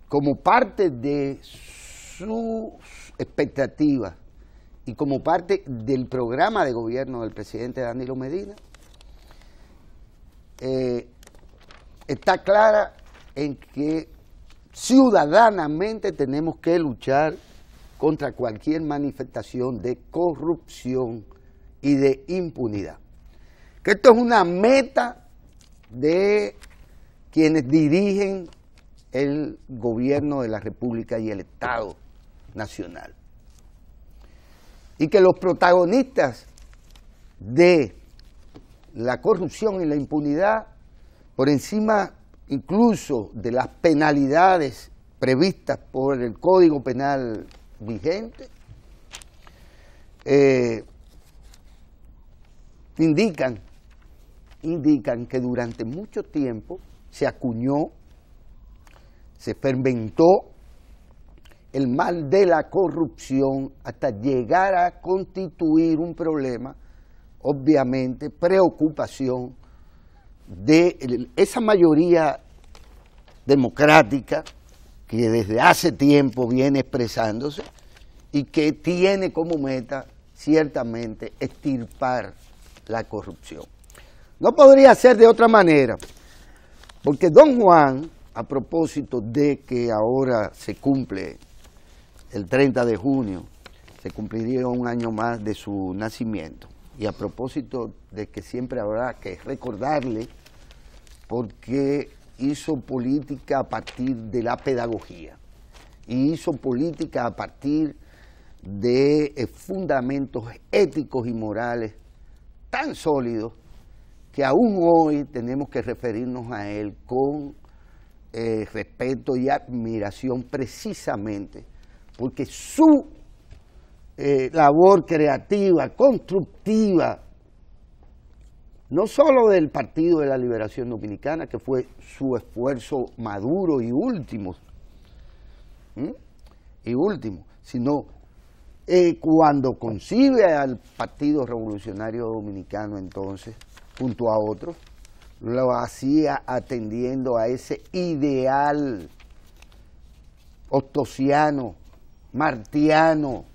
como parte de sus expectativas y como parte del programa de gobierno del presidente Danilo Medina, está clara en que ciudadanamente tenemos que luchar contra cualquier manifestación de corrupción y de impunidad. Que esto es una meta de quienes dirigen el gobierno de la República y el Estado Nacional. Y que los protagonistas de la corrupción y la impunidad, por encima incluso de las penalidades previstas por el Código Penal vigente, indican indican que durante mucho tiempo se acuñó, se fermentó el mal de la corrupción hasta llegar a constituir un problema, obviamente, preocupación de esa mayoría democrática que desde hace tiempo viene expresándose y que tiene como meta ciertamente extirpar la corrupción. No podría ser de otra manera, porque don Juan, a propósito de que ahora se cumple el 30 de junio, se cumpliría un año más de su nacimiento, y a propósito de que siempre habrá que recordarle porque hizo política a partir de la pedagogía, y hizo política a partir de fundamentos éticos y morales tan sólidos que aún hoy tenemos que referirnos a él con respeto y admiración, precisamente porque su labor creativa, constructiva, no solo del Partido de la Liberación Dominicana, que fue su esfuerzo maduro y último, sino cuando concibe al Partido Revolucionario Dominicano entonces, junto a otros, lo hacía atendiendo a ese ideal ostosiano, martiano,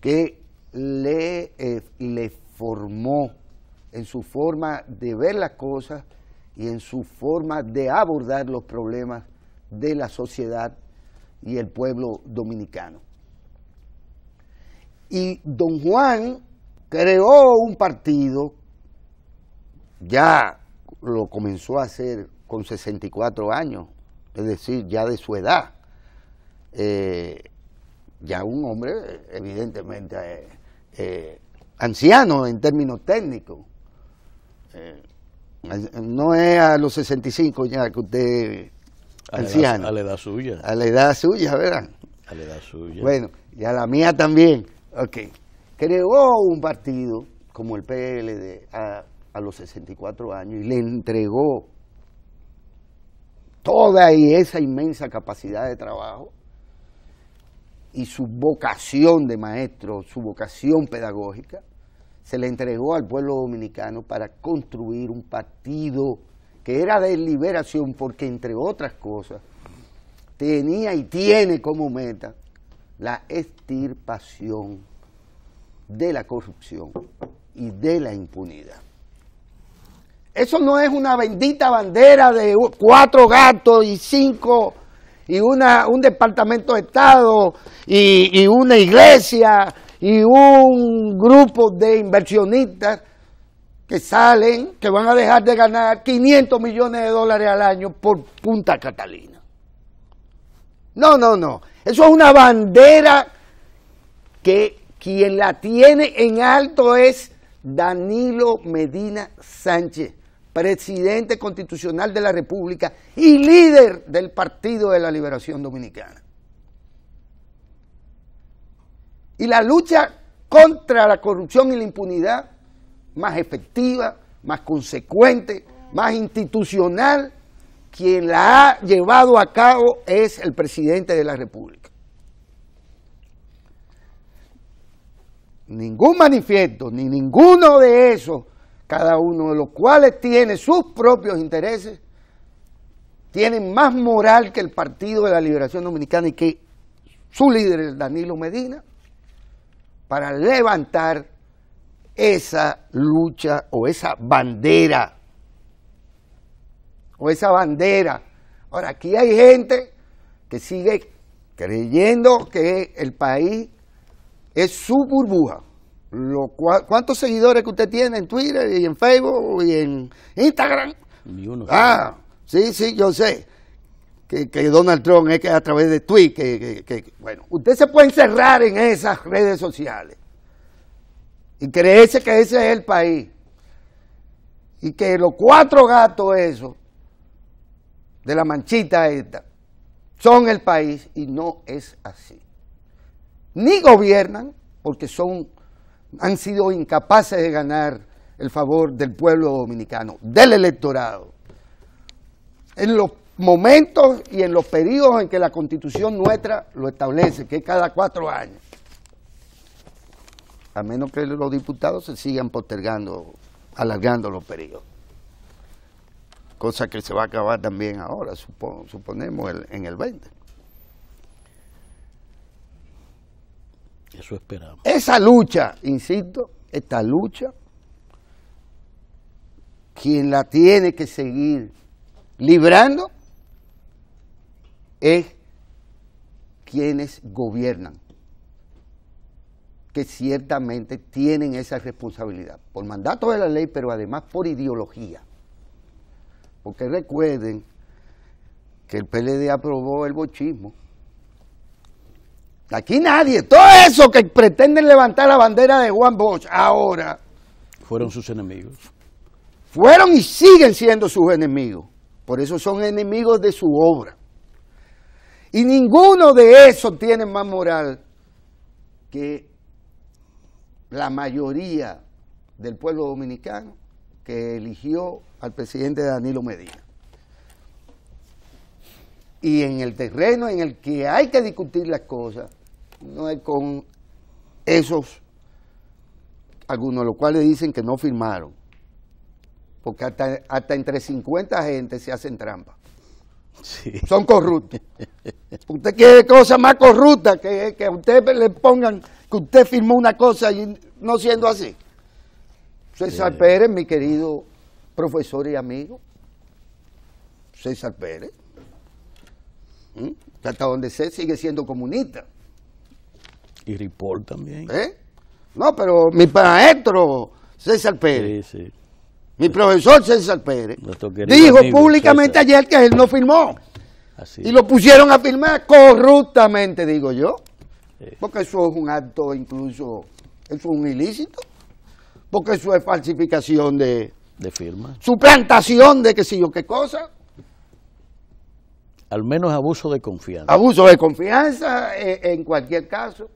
que le formó en su forma de ver las cosas y en su forma de abordar los problemas de la sociedad y el pueblo dominicano. Y don Juan creó un partido, ya lo comenzó a hacer con 64 años, es decir, ya de su edad, ya un hombre evidentemente anciano en términos técnicos, no es a los 65 ya que usted anciano. A la edad suya. A la edad suya, ¿verdad? A la edad suya. Bueno, y a la mía también. Ok. Creó un partido como el PLD a los 64 años y le entregó toda esa inmensa capacidad de trabajo y su vocación de maestro, su vocación pedagógica, se le entregó al pueblo dominicano para construir un partido que era de liberación, porque entre otras cosas tenía y tiene como meta la extirpación de la corrupción y de la impunidad. Eso no es una bendita bandera de 4 gatos y 5 y un departamento de Estado y una iglesia y un grupo de inversionistas que salen, que van a dejar de ganar 500 millones de dólares al año por Punta Catalina. No, no, no. Eso es una bandera que quien la tiene en alto es Danilo Medina Sánchez, presidente constitucional de la República y líder del Partido de la Liberación Dominicana. Y la lucha contra la corrupción y la impunidad, más efectiva, más consecuente, más institucional, quien la ha llevado a cabo es el presidente de la República. Ningún manifiesto, ni ninguno de esos, cada uno de los cuales tiene sus propios intereses, tienen más moral que el Partido de la Liberación Dominicana y que su líder, Danilo Medina, para levantar esa lucha o esa bandera. Ahora, aquí hay gente que sigue creyendo que el país es su burbuja. ¿Cuántos seguidores que usted tiene en Twitter y en Facebook y en Instagram? Ni uno. Ah, sí, yo sé que Donald Trump es que a través de Twitter, bueno, usted se puede encerrar en esas redes sociales y creerse que ese es el país y que los 4 gatos esos de la manchita esta son el país, y no es así. Ni gobiernan porque han sido incapaces de ganar el favor del pueblo dominicano, del electorado. En los momentos y en los periodos en que la Constitución nuestra lo establece, que es cada 4 años. A menos que los diputados se sigan postergando, alargando los periodos. Cosa que se va a acabar también ahora, suponemos, en el 20. Eso esperamos. Esa lucha, insisto, esta lucha, quien la tiene que seguir librando es quienes gobiernan, que ciertamente tienen esa responsabilidad, por mandato de la ley, pero además por ideología. Porque recuerden que el PLD aprobó el bochismo. Aquí nadie, todo eso que pretenden levantar la bandera de Juan Bosch ahora, fueron sus enemigos. Fueron y siguen siendo sus enemigos. Por eso son enemigos de su obra. Y ninguno de esos tiene más moral que la mayoría del pueblo dominicano que eligió al presidente Danilo Medina. Y en el terreno en el que hay que discutir las cosas, no es con esos, algunos de los cuales dicen que no firmaron, porque hasta entre 50 gente se hacen trampa. Sí. Son corruptos. Usted quiere cosas más corruptas que a usted le pongan que usted firmó una cosa y no siendo así. César Pérez, mi querido profesor y amigo, César Pérez, hasta donde sé sigue siendo comunista. Y Ripoll también. No, pero mi maestro César Pérez, sí, sí. Mi profesor César Pérez, dijo públicamente César ayer que él no firmó. Así. Y lo pusieron a firmar corruptamente, digo yo. Sí. Porque eso es un acto incluso, eso es un ilícito. Porque eso es falsificación de firma. Suplantación de qué sé yo qué cosa. Al menos abuso de confianza. Abuso de confianza en cualquier caso.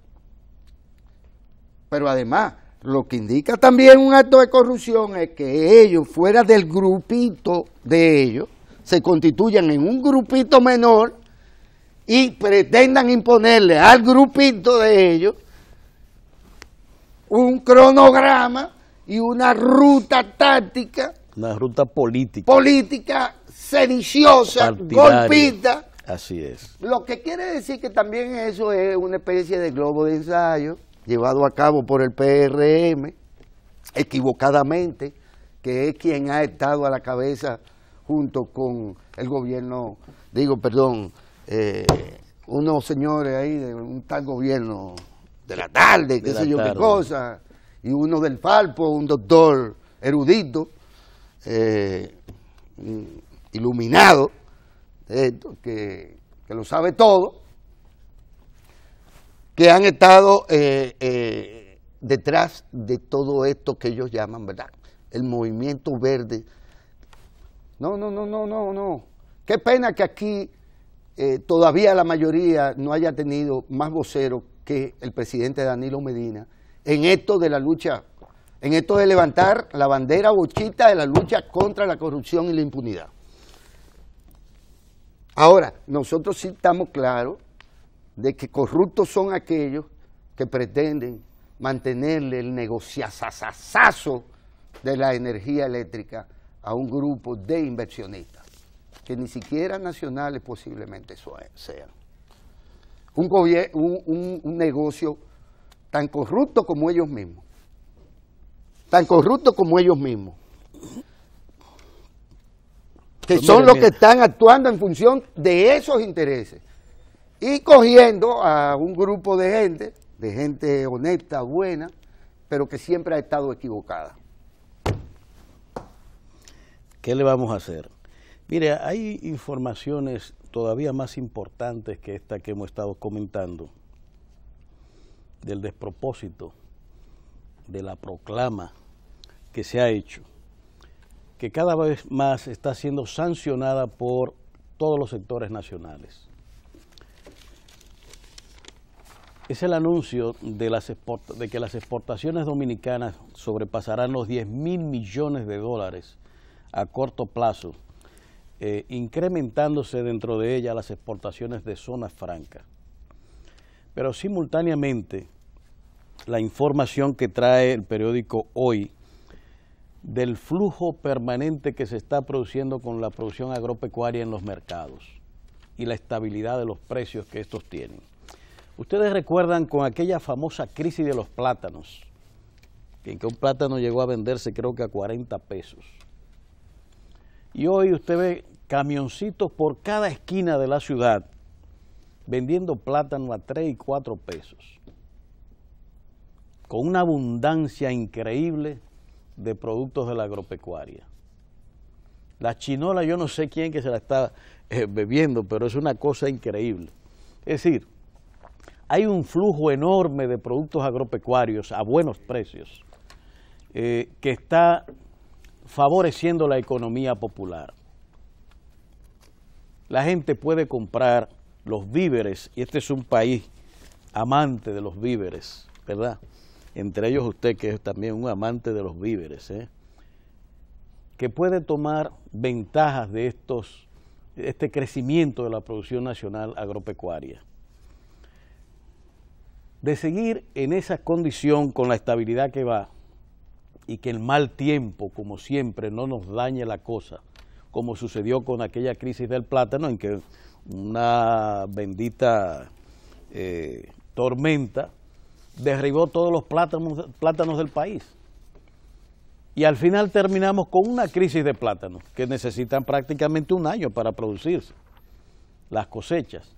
Pero además, lo que indica también un acto de corrupción es que ellos, fuera del grupito de ellos, se constituyan en un grupito menor y pretendan imponerle al grupito de ellos un cronograma y una ruta táctica. Una ruta política. Política, sediciosa, golpista. Así es. Lo que quiere decir que también eso es una especie de globo de ensayo llevado a cabo por el PRM, equivocadamente, que es quien ha estado a la cabeza junto con el gobierno, unos señores ahí de un tal gobierno de la tarde, qué sé yo qué cosa, y uno del Falpo, un doctor erudito, iluminado, que lo sabe todo, que han estado detrás de todo esto que ellos llaman, ¿verdad?, el movimiento verde. No. Qué pena que aquí todavía la mayoría no haya tenido más voceros que el presidente Danilo Medina en esto de la lucha, en esto de levantar la bandera bochita de la lucha contra la corrupción y la impunidad. Ahora, nosotros sí estamos claros de que corruptos son aquellos que pretenden mantenerle el negociazazazo de la energía eléctrica a un grupo de inversionistas, que ni siquiera nacionales posiblemente sean. Un negocio tan corrupto como ellos mismos. Que son los que están actuando en función de esos intereses. Y cogiendo a un grupo de gente honesta, buena, pero que siempre ha estado equivocada. ¿Qué le vamos a hacer? Mire, hay informaciones todavía más importantes que esta que hemos estado comentando, del despropósito, de la proclama que se ha hecho, que cada vez más está siendo sancionada por todos los sectores nacionales. es el anuncio de que las exportaciones dominicanas sobrepasarán los 10.000 millones de dólares a corto plazo, incrementándose dentro de ella las exportaciones de zonas francas. Pero simultáneamente, la información que trae el periódico Hoy del flujo permanente que se está produciendo con la producción agropecuaria en los mercados y la estabilidad de los precios que estos tienen. Ustedes recuerdan con aquella famosa crisis de los plátanos, en que un plátano llegó a venderse creo que a 40 pesos. Y hoy usted ve camioncitos por cada esquina de la ciudad vendiendo plátano a 3 y 4 pesos, con una abundancia increíble de productos de la agropecuaria. La chinola, yo no sé quién que se la está bebiendo, pero es una cosa increíble. Es decir, hay un flujo enorme de productos agropecuarios a buenos precios que está favoreciendo la economía popular. La gente puede comprar los víveres, y este es un país amante de los víveres, ¿verdad? Entre ellos usted, que es también un amante de los víveres, que puede tomar ventajas de este crecimiento de la producción nacional agropecuaria. De seguir en esa condición con la estabilidad que va y que el mal tiempo, como siempre, no nos dañe la cosa, como sucedió con aquella crisis del plátano en que una bendita tormenta derribó todos los plátanos del país. Y al final terminamos con una crisis de plátanos que necesitan prácticamente un año para producirse, las cosechas.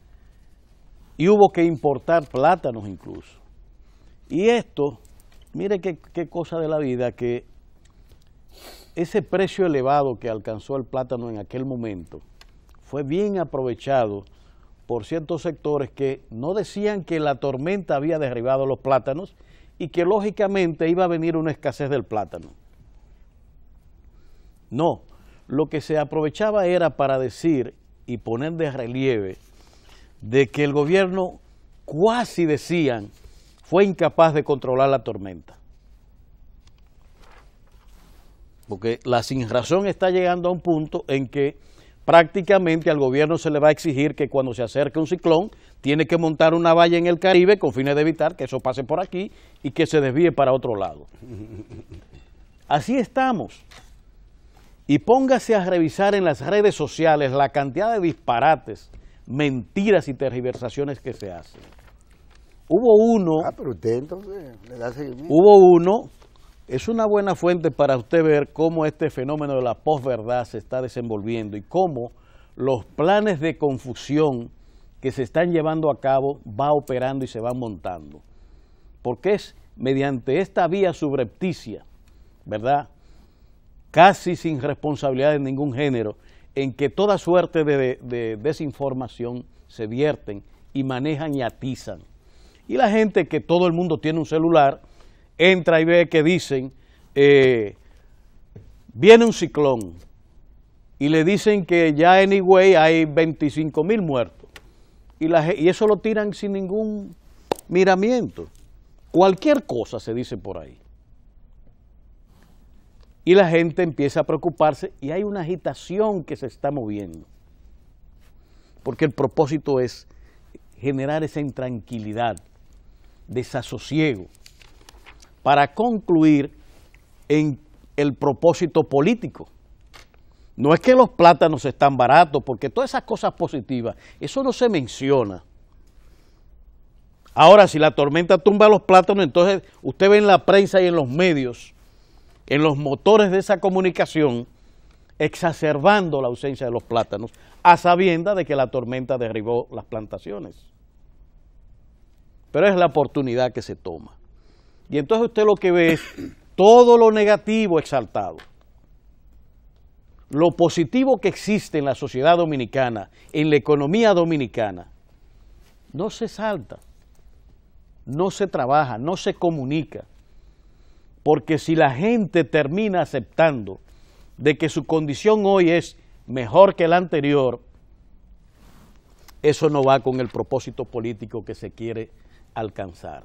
Y hubo que importar plátanos incluso. Y esto, mire qué cosa de la vida, que ese precio elevado que alcanzó el plátano en aquel momento fue bien aprovechado por ciertos sectores que no decían que la tormenta había derribado los plátanos y que lógicamente iba a venir una escasez del plátano. No, lo que se aprovechaba era para decir y poner de relieve de que el gobierno, cuasi decían, fue incapaz de controlar la tormenta. Porque la sinrazón está llegando a un punto en que prácticamente al gobierno se le va a exigir que cuando se acerque un ciclón tiene que montar una valla en el Caribe con fines de evitar que eso pase por aquí y que se desvíe para otro lado. Así estamos. Y póngase a revisar en las redes sociales la cantidad de disparates, mentiras y tergiversaciones que se hacen. Hubo uno... pero usted entonces le da seguimiento. Hubo uno... Es una buena fuente para usted ver cómo este fenómeno de la posverdad se está desenvolviendo y cómo los planes de confusión que se están llevando a cabo va operando y se van montando. Porque es mediante esta vía subrepticia, ¿verdad?, casi sin responsabilidad de ningún género, en que toda suerte de desinformación se vierten y manejan y atizan. Y la gente, que todo el mundo tiene un celular, entra y ve que dicen, viene un ciclón, y le dicen que ya en Higüey hay 25,000 muertos, y eso lo tiran sin ningún miramiento. Cualquier cosa se dice por ahí. Y la gente empieza a preocuparse, y hay una agitación que se está moviendo, porque el propósito es generar esa intranquilidad, desasosiego, para concluir en el propósito político. No es que los plátanos están baratos, porque todas esas cosas positivas, eso no se menciona. Ahora, si la tormenta tumba los plátanos, entonces usted ve en la prensa y en los medios, en los motores de esa comunicación, exacerbando la ausencia de los plátanos, a sabiendas de que la tormenta derribó las plantaciones. Pero es la oportunidad que se toma. Y entonces usted lo que ve es todo lo negativo exaltado. Lo positivo que existe en la sociedad dominicana, en la economía dominicana, no se salta, no se trabaja, no se comunica. Porque si la gente termina aceptando de que su condición hoy es mejor que la anterior, eso no va con el propósito político que se quiere alcanzar.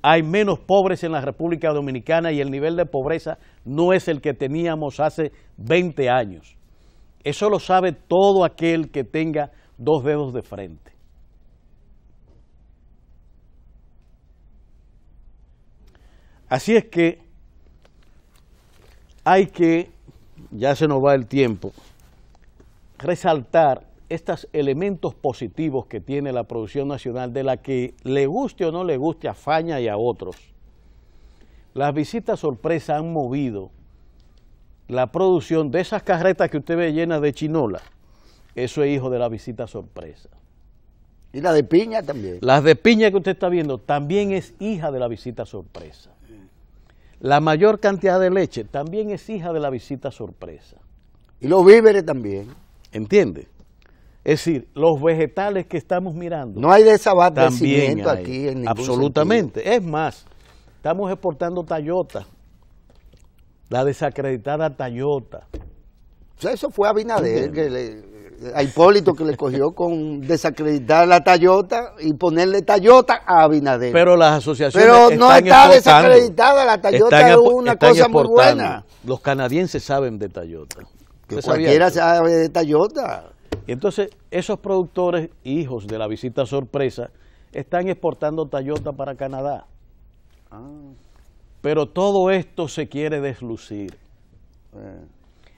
Hay menos pobres en la República Dominicana y el nivel de pobreza no es el que teníamos hace 20 años. Eso lo sabe todo aquel que tenga 2 dedos de frente. Así es que hay que, ya se nos va el tiempo, resaltar estos elementos positivos que tiene la producción nacional, de la que le guste o no le guste a Faña y a otros. Las visitas sorpresa han movido la producción de esas carretas que usted ve llenas de chinola. Eso es hijo de la visita sorpresa. Y la de piña también. Las de piña que usted está viendo también es hija de la visita sorpresa. La mayor cantidad de leche también es hija de la visita sorpresa. Y los víveres también. ¿Entiende? Es decir, los vegetales que estamos mirando. No hay desabastecimiento aquí en ningún absolutamente. sentido. Es más, estamos exportando Toyota, la desacreditada Toyota. O sea, eso fue Abinader, a Hipólito, que le cogió con desacreditar la Toyota y ponerle Toyota a Abinader. Pero las asociaciones Pero no está exportando. desacreditada, la Toyota es una cosa muy buena. Los canadienses saben de Toyota. Que cualquiera sabe de Toyota. Y entonces esos productores, hijos de la visita sorpresa, están exportando Toyota para Canadá. Pero todo esto se quiere deslucir.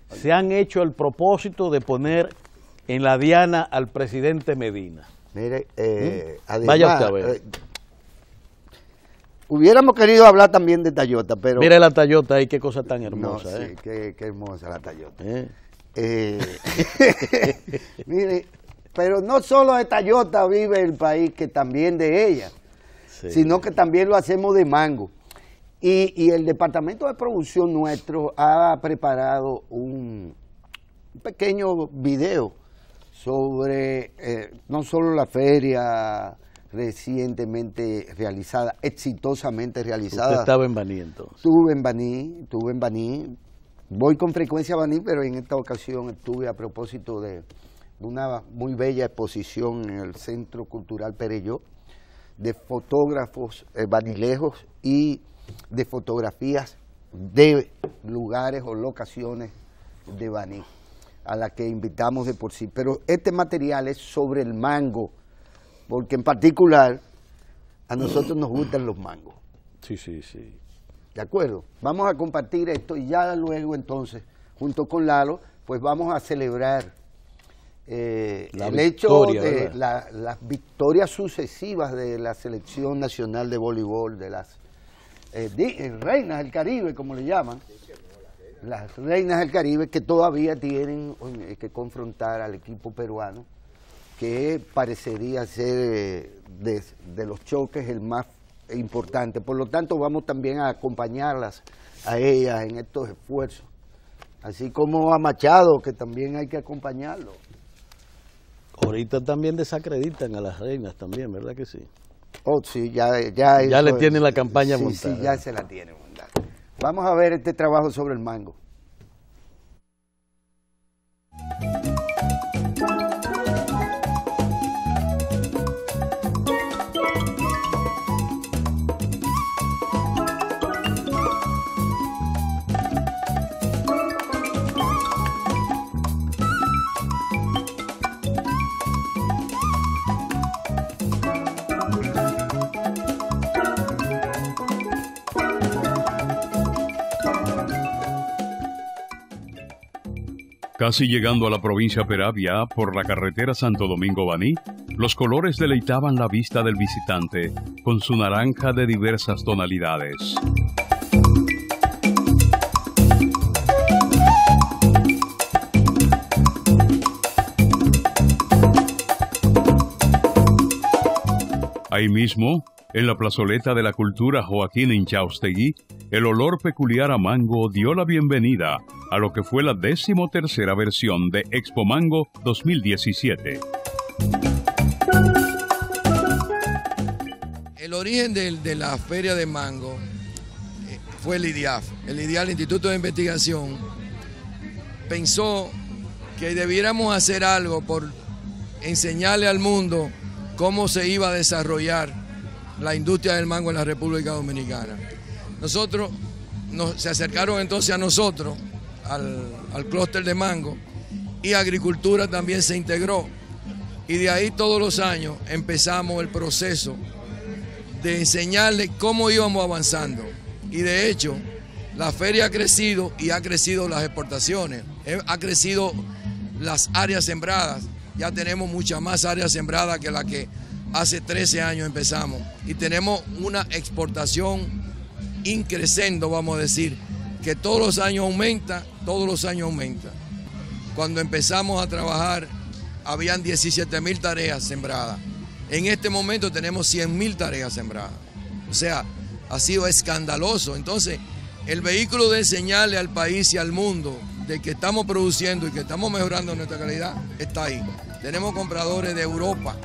Se han hecho el propósito de poner en la diana al presidente Medina. Mire, además, vaya usted a ver. Hubiéramos querido hablar también de Toyota, pero... Mire la Toyota ahí, qué cosa tan hermosa. No, sí, qué hermosa la Toyota. Mire, pero no solo de Toyota vive el país, que también de ella, sí, sino que también lo hacemos de mango. Y el departamento de producción nuestro ha preparado un pequeño video sobre no solo la feria recientemente realizada, exitosamente realizada. Usted estaba en Baní entonces. Estuve en Baní. Voy con frecuencia a Baní, pero en esta ocasión estuve a propósito de una muy bella exposición en el Centro Cultural Perelló, de fotógrafos banilejos y de fotografías de lugares o locaciones de Baní, a la que invitamos de por sí. Pero este material es sobre el mango, porque en particular a nosotros nos gustan los mangos. Sí, sí, sí. ¿De acuerdo? Vamos a compartir esto y ya luego entonces, junto con Lalo, pues vamos a celebrar el hecho de las victorias sucesivas de la Selección Nacional de Voleibol, de las reinas del Caribe, como le llaman, las reinas del Caribe, que todavía tienen que confrontar al equipo peruano, que parecería ser de los choques el más importante. Por lo tanto, vamos también a acompañarlas a ellas en estos esfuerzos, así como a Machado, que también hay que acompañarlo. Ahorita también desacreditan a las reinas también, ¿verdad que sí? Oh, sí, ya le tienen la campaña montada. Sí, ya se la tienen montada. Vamos a ver este trabajo sobre el mango. Casi llegando a la provincia Peravia, por la carretera Santo Domingo-Baní, los colores deleitaban la vista del visitante con su naranja de diversas tonalidades. Ahí mismo, en la plazoleta de la cultura Joaquín Inchaustegui, el olor peculiar a mango dio la bienvenida a lo que fue la 13ª versión de Expo Mango 2017. El origen de la Feria de Mango fue el IDIAF. El IDIAF, el Instituto de Investigación, pensó que debiéramos hacer algo por enseñarle al mundo cómo se iba a desarrollar la industria del mango en la República Dominicana. Se acercaron entonces a nosotros, al clúster de mango, y agricultura también se integró. Y de ahí todos los años empezamos el proceso de enseñarles cómo íbamos avanzando. Y de hecho, la feria ha crecido y ha crecido las exportaciones, ha crecido las áreas sembradas. Ya tenemos muchas más áreas sembradas que la que hace 13 años empezamos. Y tenemos una exportación increciendo, vamos a decir, que todos los años aumenta, todos los años aumenta. Cuando empezamos a trabajar, habían 17.000 tareas sembradas. En este momento tenemos 100.000 tareas sembradas. O sea, ha sido escandaloso. Entonces, el vehículo de enseñarle al país y al mundo de que estamos produciendo y que estamos mejorando nuestra calidad está ahí. Tenemos compradores de Europa,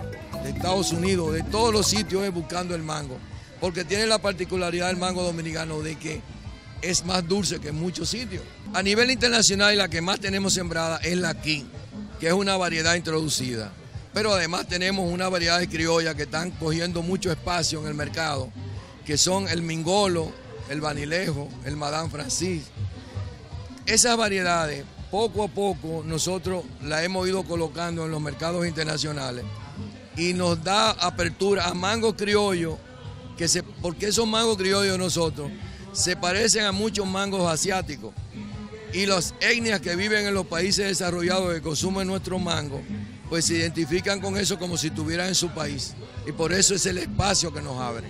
de Estados Unidos, de todos los sitios buscando el mango, porque tiene la particularidad del mango dominicano de que es más dulce que en muchos sitios. A nivel internacional, la que más tenemos sembrada es la King, que es una variedad introducida. Pero además tenemos una variedad de criollas que están cogiendo mucho espacio en el mercado, que son el Mingolo, el Vanilejo, el Madame Francis. Esas variedades, poco a poco, nosotros las hemos ido colocando en los mercados internacionales y nos da apertura a mangos criollos, porque esos mangos criollos de nosotros se parecen a muchos mangos asiáticos. Y las etnias que viven en los países desarrollados que consumen nuestros mangos, pues se identifican con eso como si estuvieran en su país. Y por eso es el espacio que nos abre.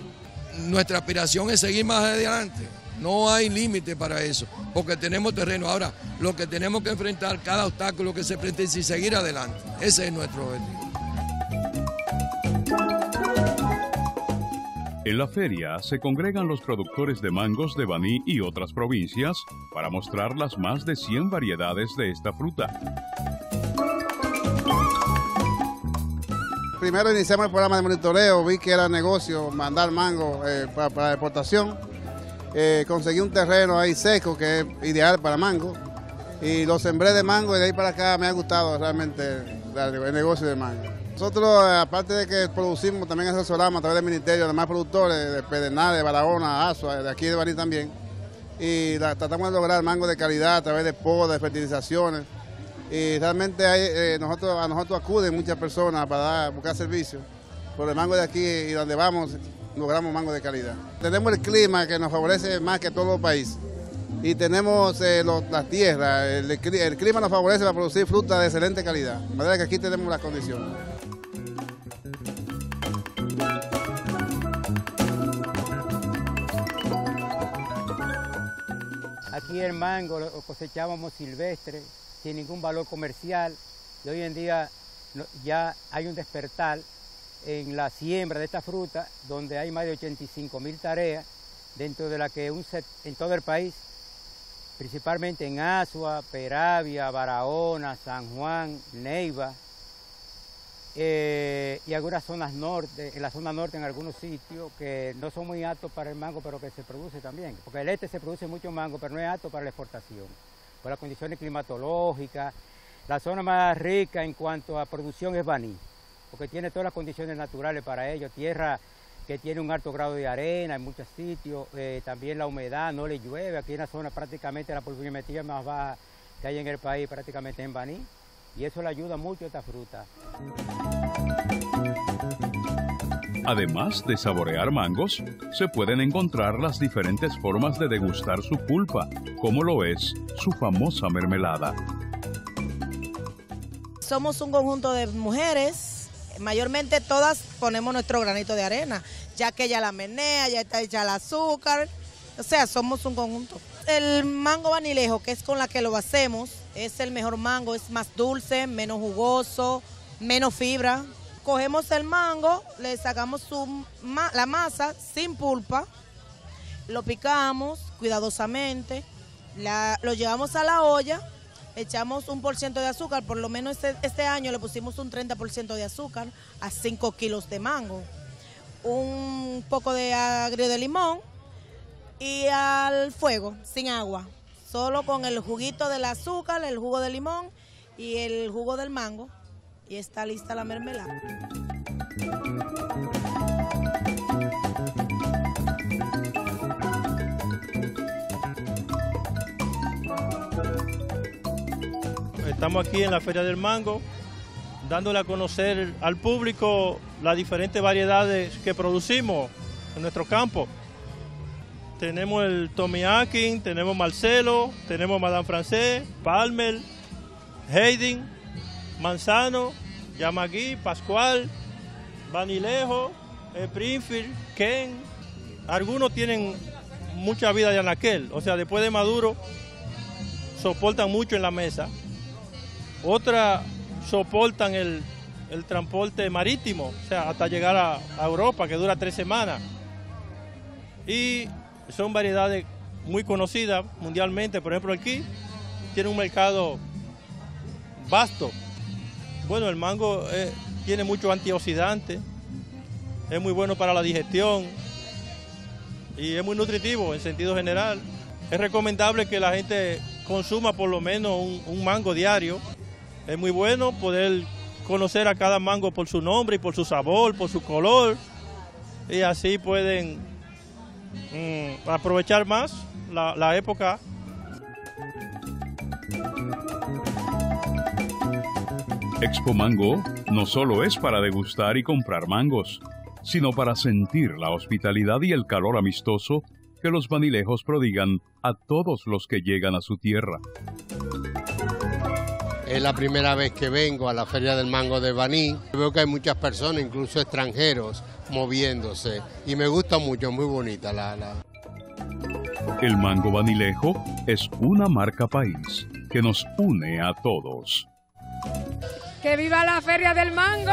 Nuestra aspiración es seguir más adelante. No hay límite para eso, porque tenemos terreno. Ahora, lo que tenemos que enfrentar, cada obstáculo que se presente y seguir adelante. Ese es nuestro objetivo. En la feria se congregan los productores de mangos de Baní y otras provincias para mostrar las más de 100 variedades de esta fruta. Primero iniciamos el programa de monitoreo, vi que era negocio mandar mango para exportación. Conseguí un terreno ahí seco que es ideal para mango y lo sembré de mango y de ahí para acá me ha gustado realmente el negocio de mango. Nosotros, aparte de que producimos, también asesoramos a través del Ministerio de demás productores, de Pedernales, de Barahona, Azua, de aquí de Baní también. Y tratamos de lograr mango de calidad a través de podas, de fertilizaciones. Y realmente a nosotros acuden muchas personas para buscar servicios. Por el mango de aquí y donde vamos, logramos mango de calidad. Tenemos el clima que nos favorece más que todo el país. Y tenemos las tierras, el clima nos favorece para producir fruta de excelente calidad. De manera que aquí tenemos las condiciones. Aquí el mango lo cosechábamos silvestre, sin ningún valor comercial, y hoy en día ya hay un despertar en la siembra de esta fruta, donde hay más de 85.000 tareas, dentro de la que en todo el país, principalmente en Azua, Peravia, Barahona, San Juan, Neiva, y algunas zonas norte, en la zona norte en algunos sitios que no son muy aptos para el mango, pero que se produce también, porque el este se produce mucho mango, pero no es apto para la exportación, por las condiciones climatológicas. La zona más rica en cuanto a producción es Baní, porque tiene todas las condiciones naturales para ello, tierra que tiene un alto grado de arena en muchos sitios, también la humedad, no le llueve, aquí en la zona prácticamente la pluviometría más baja que hay en el país, prácticamente en Baní, y eso le ayuda mucho a esta fruta. Además de saborear mangos, se pueden encontrar las diferentes formas de degustar su pulpa, como lo es su famosa mermelada. Somos un conjunto de mujeres, mayormente todas ponemos nuestro granito de arena, ya que ella la menea, ya está hecha el azúcar, o sea, somos un conjunto. El mango vanilejo, que es con la que lo hacemos, es el mejor mango, es más dulce, menos jugoso, menos fibra. Cogemos el mango, le sacamos la masa sin pulpa, lo picamos cuidadosamente, lo llevamos a la olla, echamos 1% de azúcar, por lo menos este año le pusimos un 30% de azúcar a 5 kilos de mango, un poco de agrio de limón y al fuego, sin agua, solo con el juguito del azúcar, el jugo de limón y el jugo del mango, y está lista la mermelada. Estamos aquí en la Feria del Mango, dándole a conocer al público las diferentes variedades que producimos en nuestro campo. Tenemos el Tommy Akin, tenemos Marcelo, tenemos Madame Francés, Palmer, Hayden, Manzano, Yamagui, Pascual, Vanilejo, Springfield, Ken. Algunos tienen mucha vida de anaquel, o sea, después de maduro soportan mucho en la mesa. Otras soportan el transporte marítimo, o sea, hasta llegar a Europa, que dura 3 semanas. Y son variedades muy conocidas mundialmente. Por ejemplo, aquí tiene un mercado vasto. Bueno, el mango tiene muchos antioxidantes, es muy bueno para la digestión y es muy nutritivo en sentido general. Es recomendable que la gente consuma por lo menos un mango diario. Es muy bueno poder conocer a cada mango por su nombre y por su sabor, por su color, y así pueden aprovechar más la época. Expo Mango no solo es para degustar y comprar mangos, sino para sentir la hospitalidad y el calor amistoso que los vanilejos prodigan a todos los que llegan a su tierra. Es la primera vez que vengo a la Feria del Mango de Baní. Veo que hay muchas personas, incluso extranjeros, moviéndose. Y me gusta mucho, muy bonita El mango vanilejo es una marca país que nos une a todos. ¡Que viva la Feria del Mango!